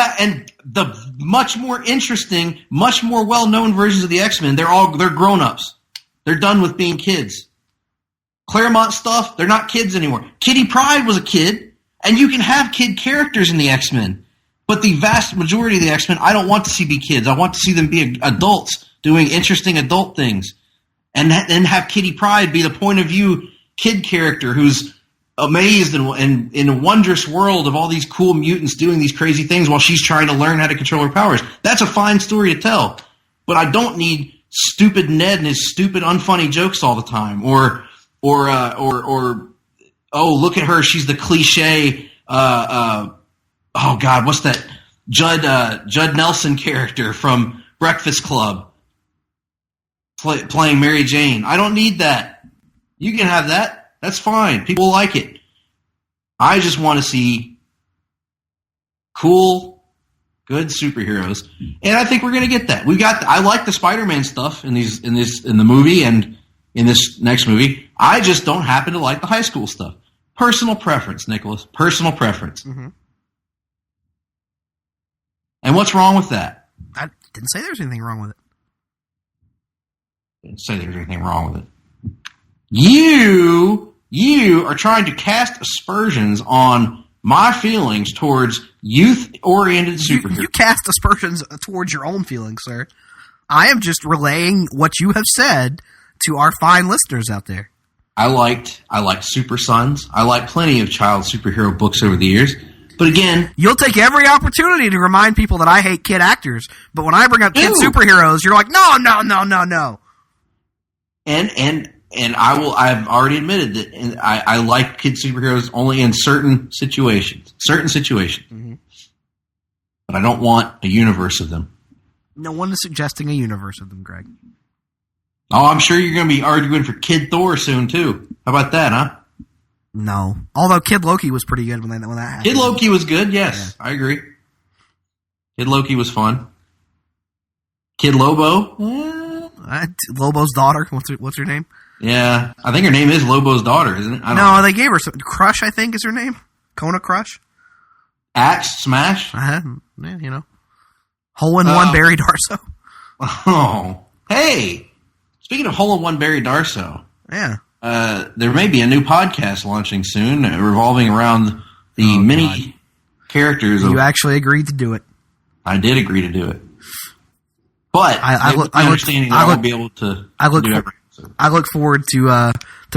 the much more interesting, much more well-known versions of the X-Men, they're grown-ups. They're done with being kids. Claremont stuff, they're not kids anymore. Kitty Pryde was a kid, and you can have kid characters in the X-Men. But the vast majority of the X-Men, I don't want to see be kids. I want to see them be adults doing interesting adult things. And then have Kitty Pryde be the point of view kid character who's amazed and in a wondrous world of all these cool mutants doing these crazy things while she's trying to learn how to control her powers. That's a fine story to tell. But I don't need stupid Ned and his stupid unfunny jokes all the time. Or look at her, she's the cliche oh God, what's that Judd Nelson character from Breakfast Club playing Mary Jane. I don't need that. You can have that. That's fine. People like it. I just want to see cool, good superheroes, and I think we're going to get that. I like the Spider-Man stuff in the movie and in this next movie. I just don't happen to like the high school stuff. Personal preference, Nicholas. Personal preference. Mm-hmm. And what's wrong with that? I didn't say there's anything wrong with it. Didn't say there's anything wrong with it. You are trying to cast aspersions on my feelings towards youth-oriented superheroes. You cast aspersions towards your own feelings, sir. I am just relaying what you have said to our fine listeners out there. I liked Super Sons. I liked plenty of child superhero books over the years. But again, you'll take every opportunity to remind people that I hate kid actors. But when I bring up kid superheroes, you're like, no. And I've already admitted that I like kid superheroes only in certain situations. Mm-hmm. But I don't want a universe of them. No one is suggesting a universe of them, Greg. Oh, I'm sure you're going to be arguing for Kid Thor soon, too. How about that, huh? No. Although Kid Loki was pretty good when that happened. Kid Loki was good, yes. Yeah. I agree. Kid Loki was fun. Kid Lobo. Lobo's daughter. What's her name? Yeah, I think her name is Lobo's daughter, isn't it? I don't know. They gave her some Crush. I think is her name. Kona Crush. Axe Smash. Yeah, Hole in One Barry Darso. Oh, hey! Speaking of Hole in One Barry Darso, yeah, there may be a new podcast launching soon, revolving around the many characters. You actually agreed to do it. I did agree to do it, but I won't be able to do everything. I look forward to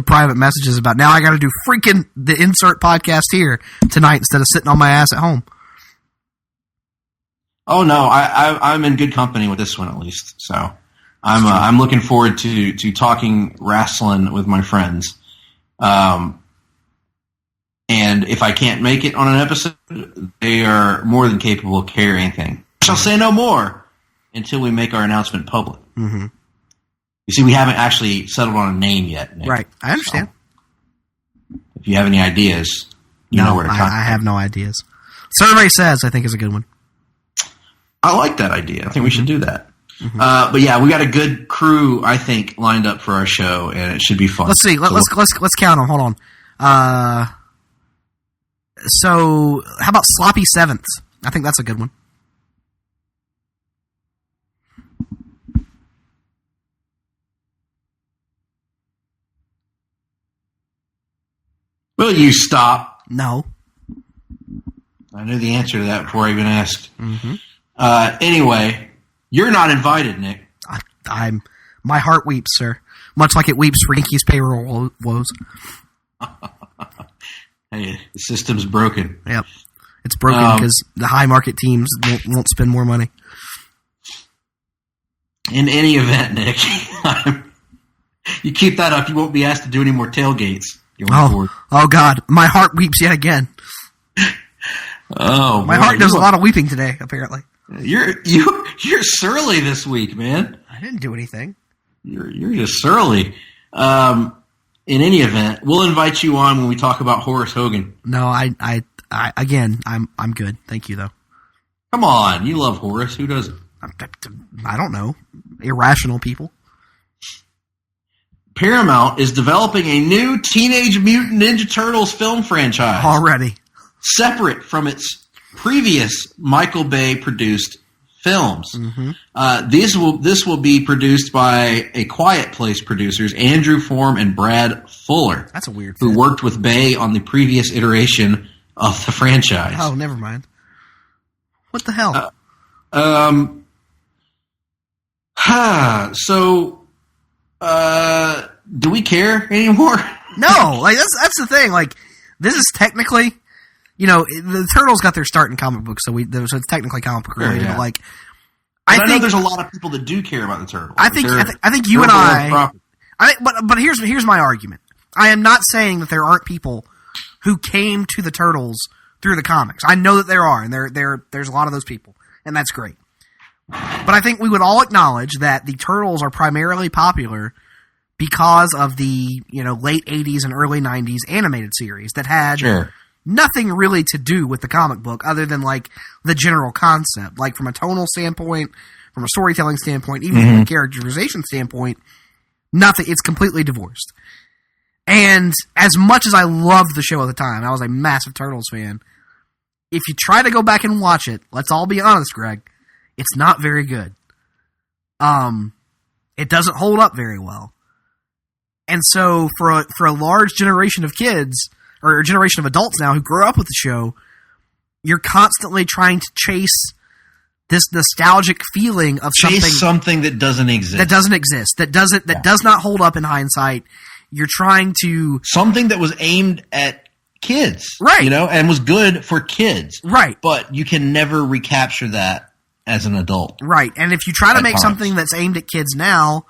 private messages about now I got to do freaking the insert podcast here tonight instead of sitting on my ass at home. Oh no, I'm in good company with this one at least. So I'm looking forward to talking wrestling with my friends. And if I can't make it on an episode, they are more than capable of carrying anything. I shall say no more until we make our announcement public. Mm-hmm. You see, we haven't actually settled on a name yet, Nick. Right, I understand. So, if you have any ideas, you know where to contact. I have no ideas. Survey Says, I think, is a good one. I like that idea. I think we should do that. Mm-hmm. But yeah, we got a good crew, I think, lined up for our show, and it should be fun. Let's see. Let's count them. Hold on. So, how about Sloppy Sevenths? I think that's a good one. Will you stop? No. I knew the answer to that before I even asked. Mm-hmm. Anyway, you're not invited, Nick. My heart weeps, sir. Much like it weeps for Yankees payroll woes. Hey, the system's broken. Yep. It's broken because the high market teams won't spend more money. In any event, Nick, you keep that up, you won't be asked to do any more tailgates. Oh God, my heart weeps yet again. Oh, my heart does a lot of weeping today. Apparently, you're surly this week, man. I didn't do anything. You're just surly. In any event, we'll invite you on when we talk about Horace Hogan. No, I'm good. Thank you, though. Come on, you love Horace. Who doesn't? I don't know. Irrational people. Paramount is developing a new Teenage Mutant Ninja Turtles film franchise. Already. Separate from its previous Michael Bay produced films. Mm-hmm. This will be produced by A Quiet Place producers Andrew Form and Brad Fuller. That's a weird who worked with Bay on the previous iteration of the franchise. Oh, never mind. What the hell? Do we care anymore? No, like that's the thing. Like, this is technically, the Turtles got their start in comic books, so it's technically comic book related. Yeah. But like, I know there's a lot of people that do care about the Turtles. I think you and but here's my argument. I am not saying that there aren't people who came to the Turtles through the comics. I know that there are, and there's a lot of those people, and that's great. But I think we would all acknowledge that the Turtles are primarily popular because of the late 80s and early 90s animated series that had nothing really to do with the comic book other than like the general concept. Like from a tonal standpoint, from a storytelling standpoint, even from a characterization standpoint, nothing. It's completely divorced. And as much as I loved the show at the time, I was a massive Turtles fan. If you try to go back and watch it, let's all be honest, Greg, it's not very good. It doesn't hold up very well. And so for a large generation of kids, or a generation of adults now who grew up with the show, you're constantly trying to chase this nostalgic feeling of something that doesn't exist. That does not hold up in hindsight. You're trying to... Something that was aimed at kids. Right. And was good for kids. Right. But you can never recapture that as an adult. Right. And if you try to make something that's aimed at kids now,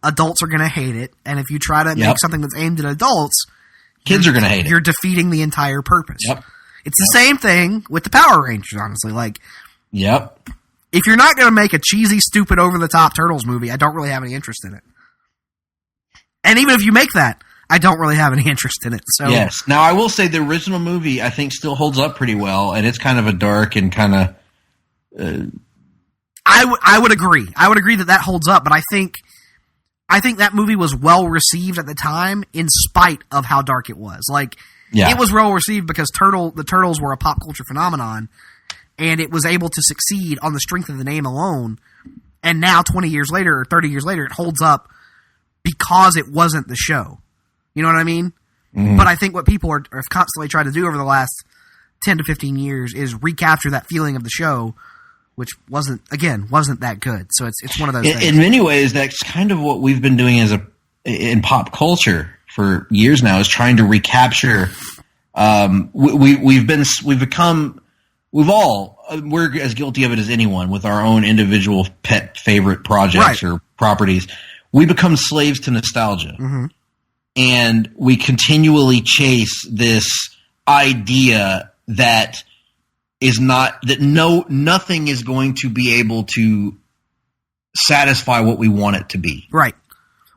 adults are going to hate it. And if you try to make something that's aimed at adults, kids are going to hate it. You're defeating the entire purpose. Yep. It's the same thing with the Power Rangers, honestly. Like, yep. If you're not going to make a cheesy, stupid, over-the-top Turtles movie, I don't really have any interest in it. And even if you make that, I don't really have any interest in it. So yes. Now, I will say the original movie, I think, still holds up pretty well, and it's kind of a dark and kind of I would agree. I would agree that holds up, but I think that movie was well received at the time in spite of how dark it was. Like, it was well received because the Turtles were a pop culture phenomenon, and it was able to succeed on the strength of the name alone. And now, 20 years later or 30 years later, it holds up because it wasn't the show. You know what I mean? Mm-hmm. But I think what people are constantly trying to do over the last 10 to 15 years is recapture that feeling of the show, which wasn't that good. So it's one of those things. In many ways, that's kind of what we've been doing in pop culture for years now, is trying to recapture. We're as guilty of it as anyone with our own individual pet favorite projects or properties. We become slaves to nostalgia. Mm-hmm. And we continually chase this idea that nothing is going to be able to satisfy what we want it to be. Right.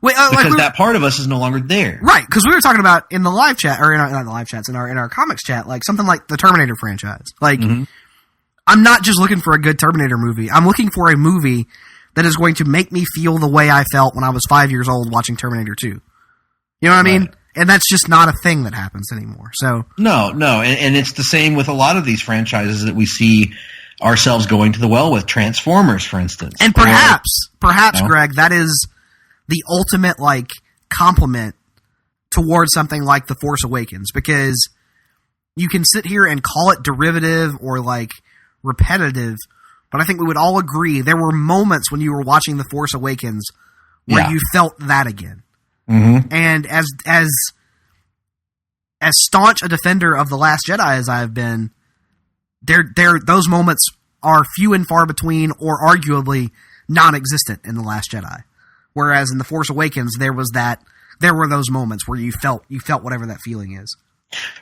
Wait, because that part of us is no longer there. Right, because we were talking about in the live chat, or not the live chats, in our comics chat, like something like the Terminator franchise. Like, I'm not just looking for a good Terminator movie. I'm looking for a movie that is going to make me feel the way I felt when I was 5 years old watching Terminator 2. You know what I mean? And that's just not a thing that happens anymore. So No, and it's the same with a lot of these franchises that we see ourselves going to the well with. Transformers, for instance. And perhaps, Greg, that is the ultimate, like, compliment towards something like The Force Awakens, because you can sit here and call it derivative or, like, repetitive, but I think we would all agree there were moments when you were watching The Force Awakens where you felt that again. Mm-hmm. And as staunch a defender of The Last Jedi as I've been, those moments are few and far between, or arguably non-existent in The Last Jedi. Whereas in The Force Awakens, there were those moments where you felt whatever that feeling is.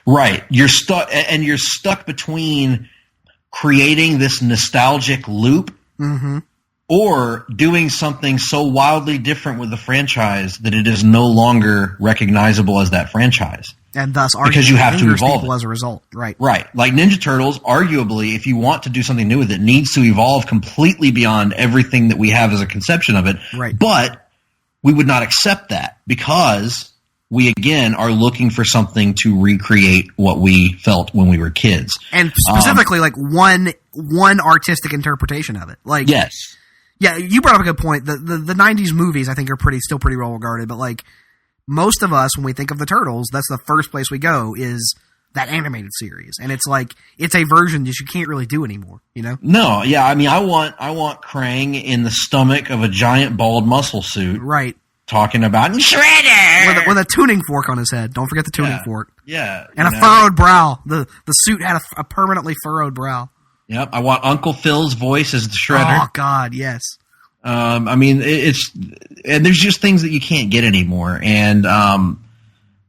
Right. You're stuck between creating this nostalgic loop, or doing something so wildly different with the franchise that it is no longer recognizable as that franchise. And thus, because you have to evolve as a result. Right. Right. Like Ninja Turtles, arguably, if you want to do something new with it, needs to evolve completely beyond everything that we have as a conception of it. Right. But we would not accept that because we, again, are looking for something to recreate what we felt when we were kids. And specifically, like, one artistic interpretation of it. Like, yes. Yeah, you brought up a good point. The 90s movies, I think, are still pretty well regarded, but, like, most of us, when we think of the Turtles, that's the first place we go is that animated series. And it's like, it's a version that you can't really do anymore, you know? No, yeah, I mean, I want Krang in the stomach of a giant bald muscle suit. Right. Talking about Shredder! With a tuning fork on his head. Don't forget the tuning fork. Yeah. And a furrowed brow. The suit had a permanently furrowed brow. Yep, I want Uncle Phil's voice as the Shredder. Oh, God, yes. I mean, and there's just things that you can't get anymore, and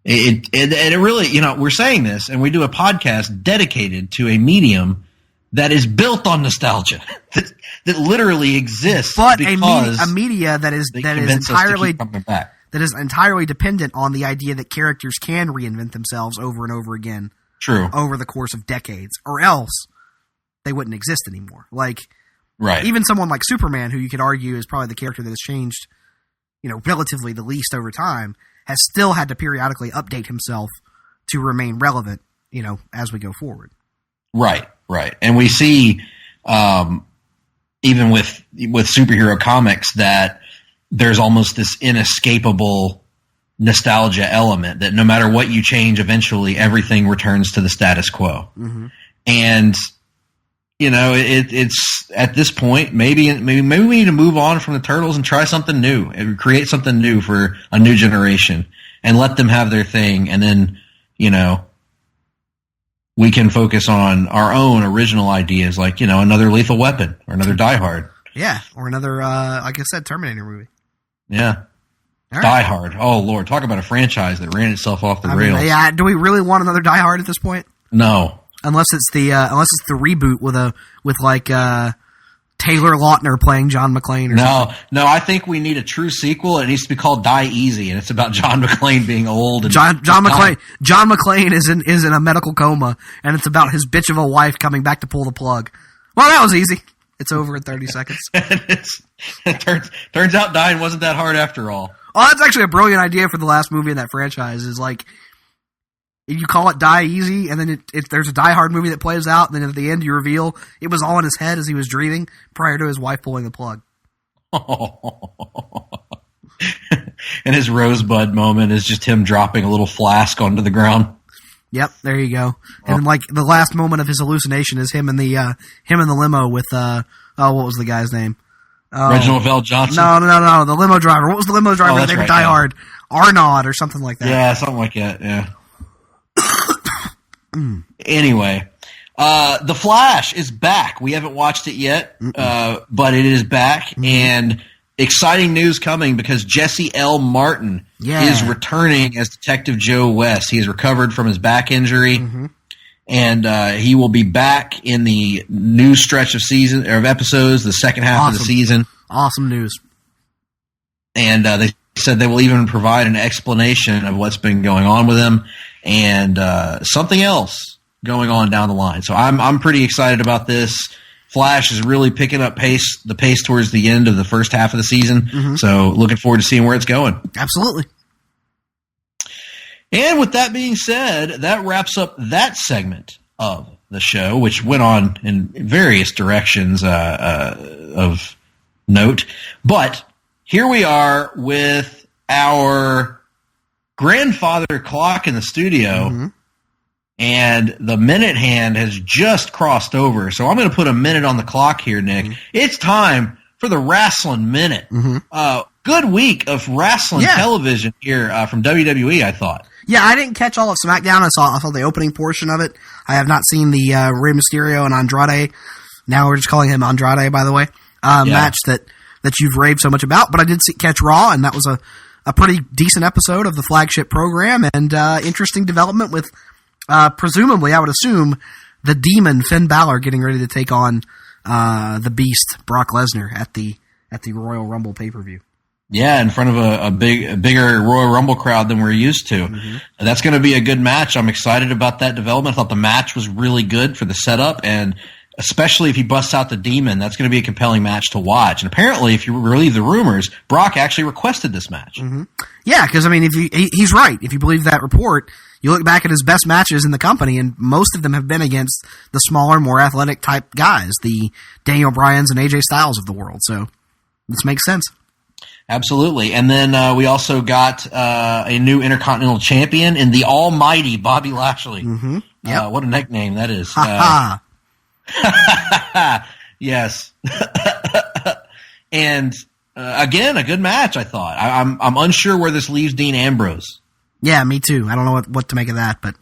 it really, you know, we're saying this, and we do a podcast dedicated to a medium that is built on nostalgia, that literally exists, but a media that is entirely dependent on the idea that characters can reinvent themselves over and over again, over the course of decades, or else they wouldn't exist anymore. Like, right. Even someone like Superman, who you could argue is probably the character that has changed, you know, relatively the least over time, has still had to periodically update himself to remain relevant, you know, as we go forward. Right. And we see, even with superhero comics, that there's almost this inescapable nostalgia element that no matter what you change, eventually everything returns to the status quo. Mm-hmm. And you know, it's at this point, maybe we need to move on from the Turtles and try something new and create something new for a new generation and let them have their thing. And then, you know, we can focus on our own original ideas, like, you know, another Lethal Weapon or another Die Hard. Yeah. Or another, like I said, Terminator movie. Yeah. Right. Die Hard. Oh, Lord. Talk about a franchise that ran itself off the rails. Yeah. Do we really want another Die Hard at this point? No. Unless it's the reboot with Taylor Lautner playing John McClane or something. No, I think we need a true sequel. It needs to be called Die Easy, and it's about John McClane being old. And John McClane is in a medical coma, and it's about his bitch of a wife coming back to pull the plug. Well, that was easy. It's over in 30 seconds. It turns out dying wasn't that hard after all. Oh, that's actually a brilliant idea for the last movie in that franchise. Is like, you call it Die Easy, and then there's a Die Hard movie that plays out, and then at the end you reveal it was all in his head as he was dreaming prior to his wife pulling the plug. And his Rosebud moment is just him dropping a little flask onto the ground. Yep, there you go. And then, like, the last moment of his hallucination is him in the limo with what was the guy's name? Reginald Vell Johnson. No, the limo driver. What was the limo driver's name? Die Hard, Arnaud or something like that. Yeah, something like that. Yeah. Anyway, The Flash is back. We haven't watched it yet, but it is back, and exciting news coming because Jesse L. Martin is returning as Detective Joe West. He has recovered from his back injury, and he will be back in the new stretch of episodes, the second half of the season. Awesome news. And they said they will even provide an explanation of what's been going on with him and something else going on down the line. So I'm pretty excited about this. Flash is really picking up the pace towards the end of the first half of the season. So looking forward to seeing where it's going. Absolutely. And with that being said, that wraps up that segment of the show, which went on in various directions of note. But here we are with our grandfather clock in the studio, and the minute hand has just crossed over. So I'm going to put a minute on the clock here, Nick. It's time for the Wrestling Minute. Good week of wrestling television here from WWE, I thought. Yeah, I didn't catch all of SmackDown. I saw the opening portion of it. I have not seen the Rey Mysterio and Andrade. Now we're just calling him Andrade, by the way. Match that you've raved so much about. But I did catch Raw, and that was a pretty decent episode of the flagship program, and interesting development with presumably, I would assume, the Demon Finn Balor getting ready to take on the Beast Brock Lesnar at the Royal Rumble pay-per-view. Yeah, in front of a bigger Royal Rumble crowd than we're used to. That's going to be a good match. I'm excited about that development. I thought the match was really good for the setup, and especially if he busts out the Demon, that's going to be a compelling match to watch. And apparently, if you believe the rumors, Brock actually requested this match. Yeah, because, I mean, he's right. If you believe that report, you look back at his best matches in the company, and most of them have been against the smaller, more athletic type guys, the Daniel Bryans and AJ Styles of the world. So this makes sense. Absolutely. And then we also got a new Intercontinental Champion in the almighty Bobby Lashley. What a nickname that is. Yes. And again, a good match, I thought. I'm unsure where this leaves Dean Ambrose. Yeah, me too. I don't know what to make of that, but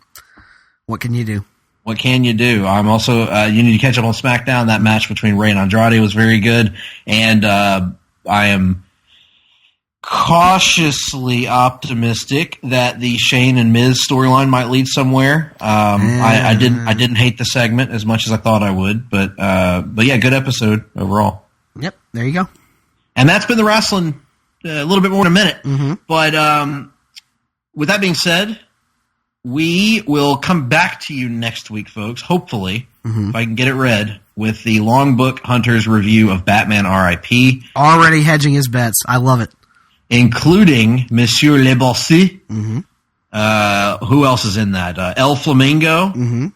what can you do? What can you do? I'm also you need to catch up on SmackDown. That match between Rey and Andrade was very good, and I am cautiously optimistic that the Shane and Miz storyline might lead somewhere. I didn't hate the segment as much as I thought I would, but yeah, good episode overall. Yep, there you go. And that's been the wrestling a little bit more than a minute. But with that being said, we will come back to you next week, folks, hopefully, if I can get it read, with the Long Book Hunters review of Batman R.I.P. Already hedging his bets. I love it. Including Monsieur Le Bossy. Who else is in that? El Flamingo,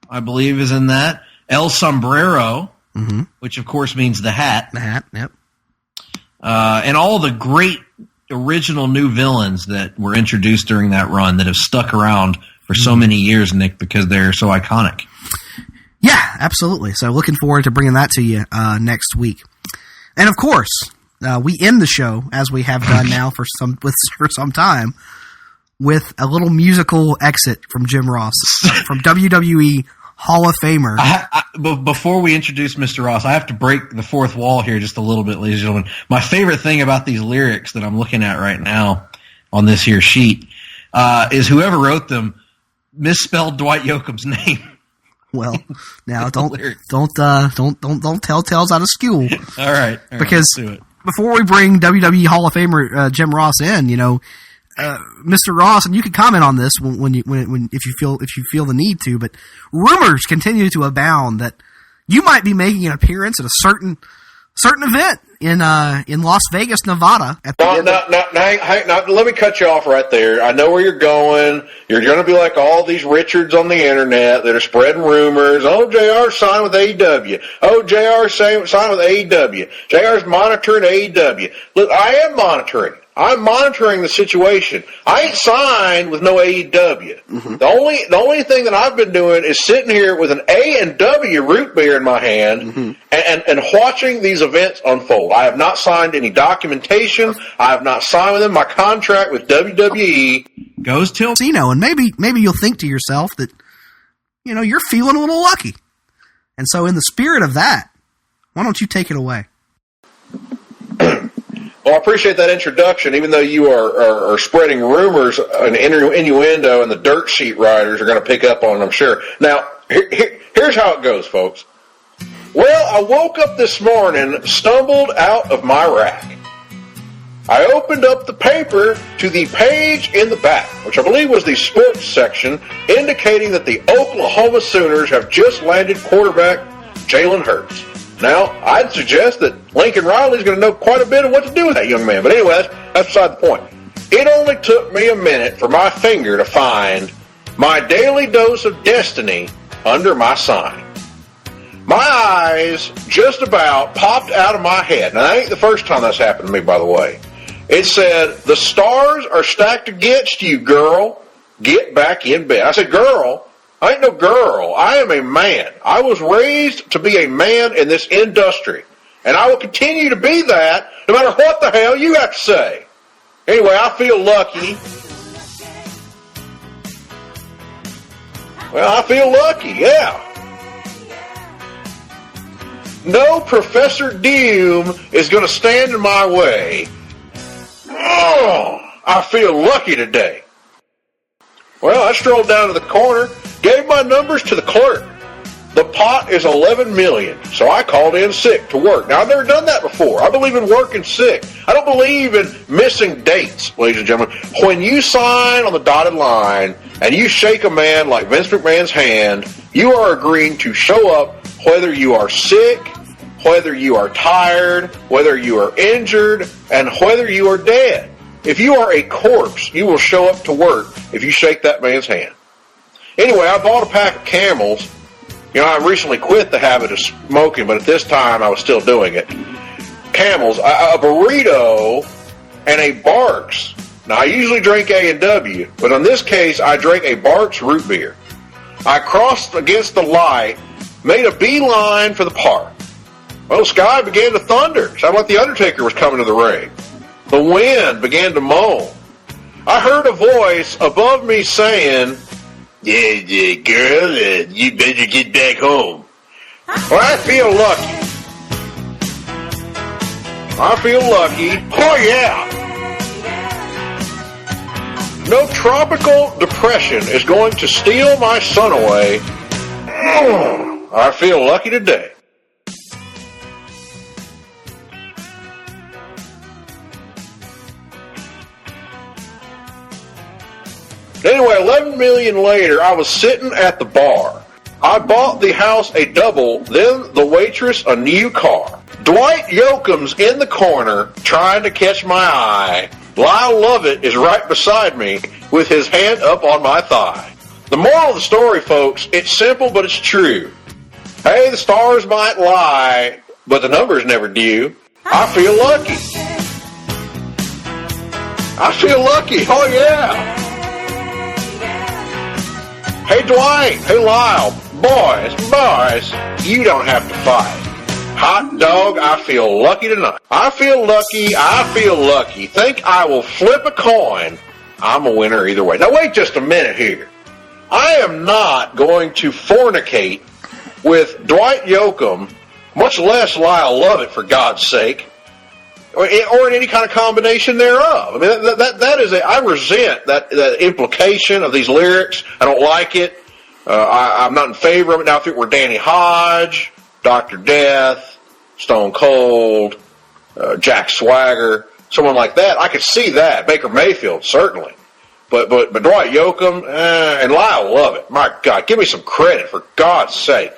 I believe, is in that. El Sombrero, which, of course, means the hat. The hat, yep. And all the great original new villains that were introduced during that run that have stuck around for so many years, Nick, because they're so iconic. Yeah, absolutely. So looking forward to bringing that to you next week. And of course, we end the show, as we have done now for some time, with a little musical exit from Jim Ross, from WWE Hall of Famer. Before we introduce Mr. Ross, I have to break the fourth wall here just a little bit, ladies and gentlemen. My favorite thing about these lyrics that I'm looking at right now on this here sheet is whoever wrote them misspelled Dwight Yoakam's name. Well, now don't tell tales out of school. All right, because let's do it. Before we bring WWE Hall of Famer Jim Ross in, Mr. Ross, and you can comment on this if you feel the need to, but rumors continue to abound that You might be making an appearance at a certain event in Las Vegas, Nevada. At the Now, let me cut you off right there. I know where you're going. You're going to be like all these Richards on the internet that are spreading rumors. Oh, JR signed with AEW. Oh, JR signed with AEW. JR's monitoring AEW. Look, I am monitoring. I'm monitoring the situation. I ain't signed with no AEW. Mm-hmm. The only thing that I've been doing is sitting here with an A&W root beer in my hand mm-hmm. and watching these events unfold. I have not signed any documentation. I have not signed with them. My contract with WWE goes till casino, and maybe you'll think to yourself that you're feeling a little lucky. And so, in the spirit of that, why don't you take it away? Well, I appreciate that introduction, even though you are spreading rumors and innuendo, and the dirt sheet writers are going to pick up on it, I'm sure. Now, here's how it goes, folks. Well, I woke up this morning, stumbled out of my rack. I opened up the paper to the page in the back, which I believe was the sports section, indicating that the Oklahoma Sooners have just landed quarterback Jalen Hurts. Now, I'd suggest that Lincoln Riley's going to know quite a bit of what to do with that young man. But anyway, that's beside the point. It only took me a minute for my finger to find my daily dose of destiny under my sign. My eyes just about popped out of my head. Now, that ain't the first time that's happened to me, by the way. It said, "The stars are stacked against you, girl. Get back in bed." I said, "Girl? I ain't no girl. I am a man. I was raised to be a man in this industry, and I will continue to be that no matter what the hell you have to say." Anyway, I feel lucky. Well, I feel lucky, yeah. No Professor Doom is going to stand in my way. Oh, I feel lucky today. Well, I strolled down to the corner, gave my numbers to the clerk. The pot is $11 million, so I called in sick to work. Now, I've never done that before. I believe in working sick. I don't believe in missing dates, ladies and gentlemen. When you sign on the dotted line and you shake a man like Vince McMahon's hand, you are agreeing to show up whether you are sick, whether you are tired, whether you are injured, and whether you are dead. If you are a corpse, you will show up to work if you shake that man's hand. Anyway, I bought a pack of Camels. I recently quit the habit of smoking, but at this time I was still doing it. Camels, a burrito, and a Barks. Now, I usually drink A&W, but in this case, I drank a Barks root beer. I crossed against the light, made a beeline for the park. Well, the sky began to thunder. Sounded like the Undertaker was coming to the ring. The wind began to moan. I heard a voice above me saying, Yeah, girl, you better get back home. Well, I feel lucky. I feel lucky. Oh, yeah. No tropical depression is going to steal my son away. Oh, I feel lucky today. Anyway, 11 million later, I was sitting at the bar. I bought the house a double, then the waitress a new car. Dwight Yoakam's in the corner trying to catch my eye. Lyle Lovett is right beside me with his hand up on my thigh. The moral of the story, folks, it's simple, but it's true. Hey, the stars might lie, but the numbers never do. I feel lucky. I feel lucky. Oh, yeah. Hey, Dwight. Hey, Lyle. Boys, you don't have to fight. Hot dog, I feel lucky tonight. I feel lucky. Think I will flip a coin. I'm a winner either way. Now, wait just a minute here. I am not going to fornicate with Dwight Yoakam, much less Lyle Lovett, for God's sake, or in any kind of combination thereof. I mean, that is I resent that implication of these lyrics. I don't like it. I'm not in favor of it. Now, if it were Danny Hodge, Dr. Death, Stone Cold, Jack Swagger, someone like that, I could see that. Baker Mayfield, certainly. But Dwight Yoakam and Lyle Lovett, my God, give me some credit, for God's sake.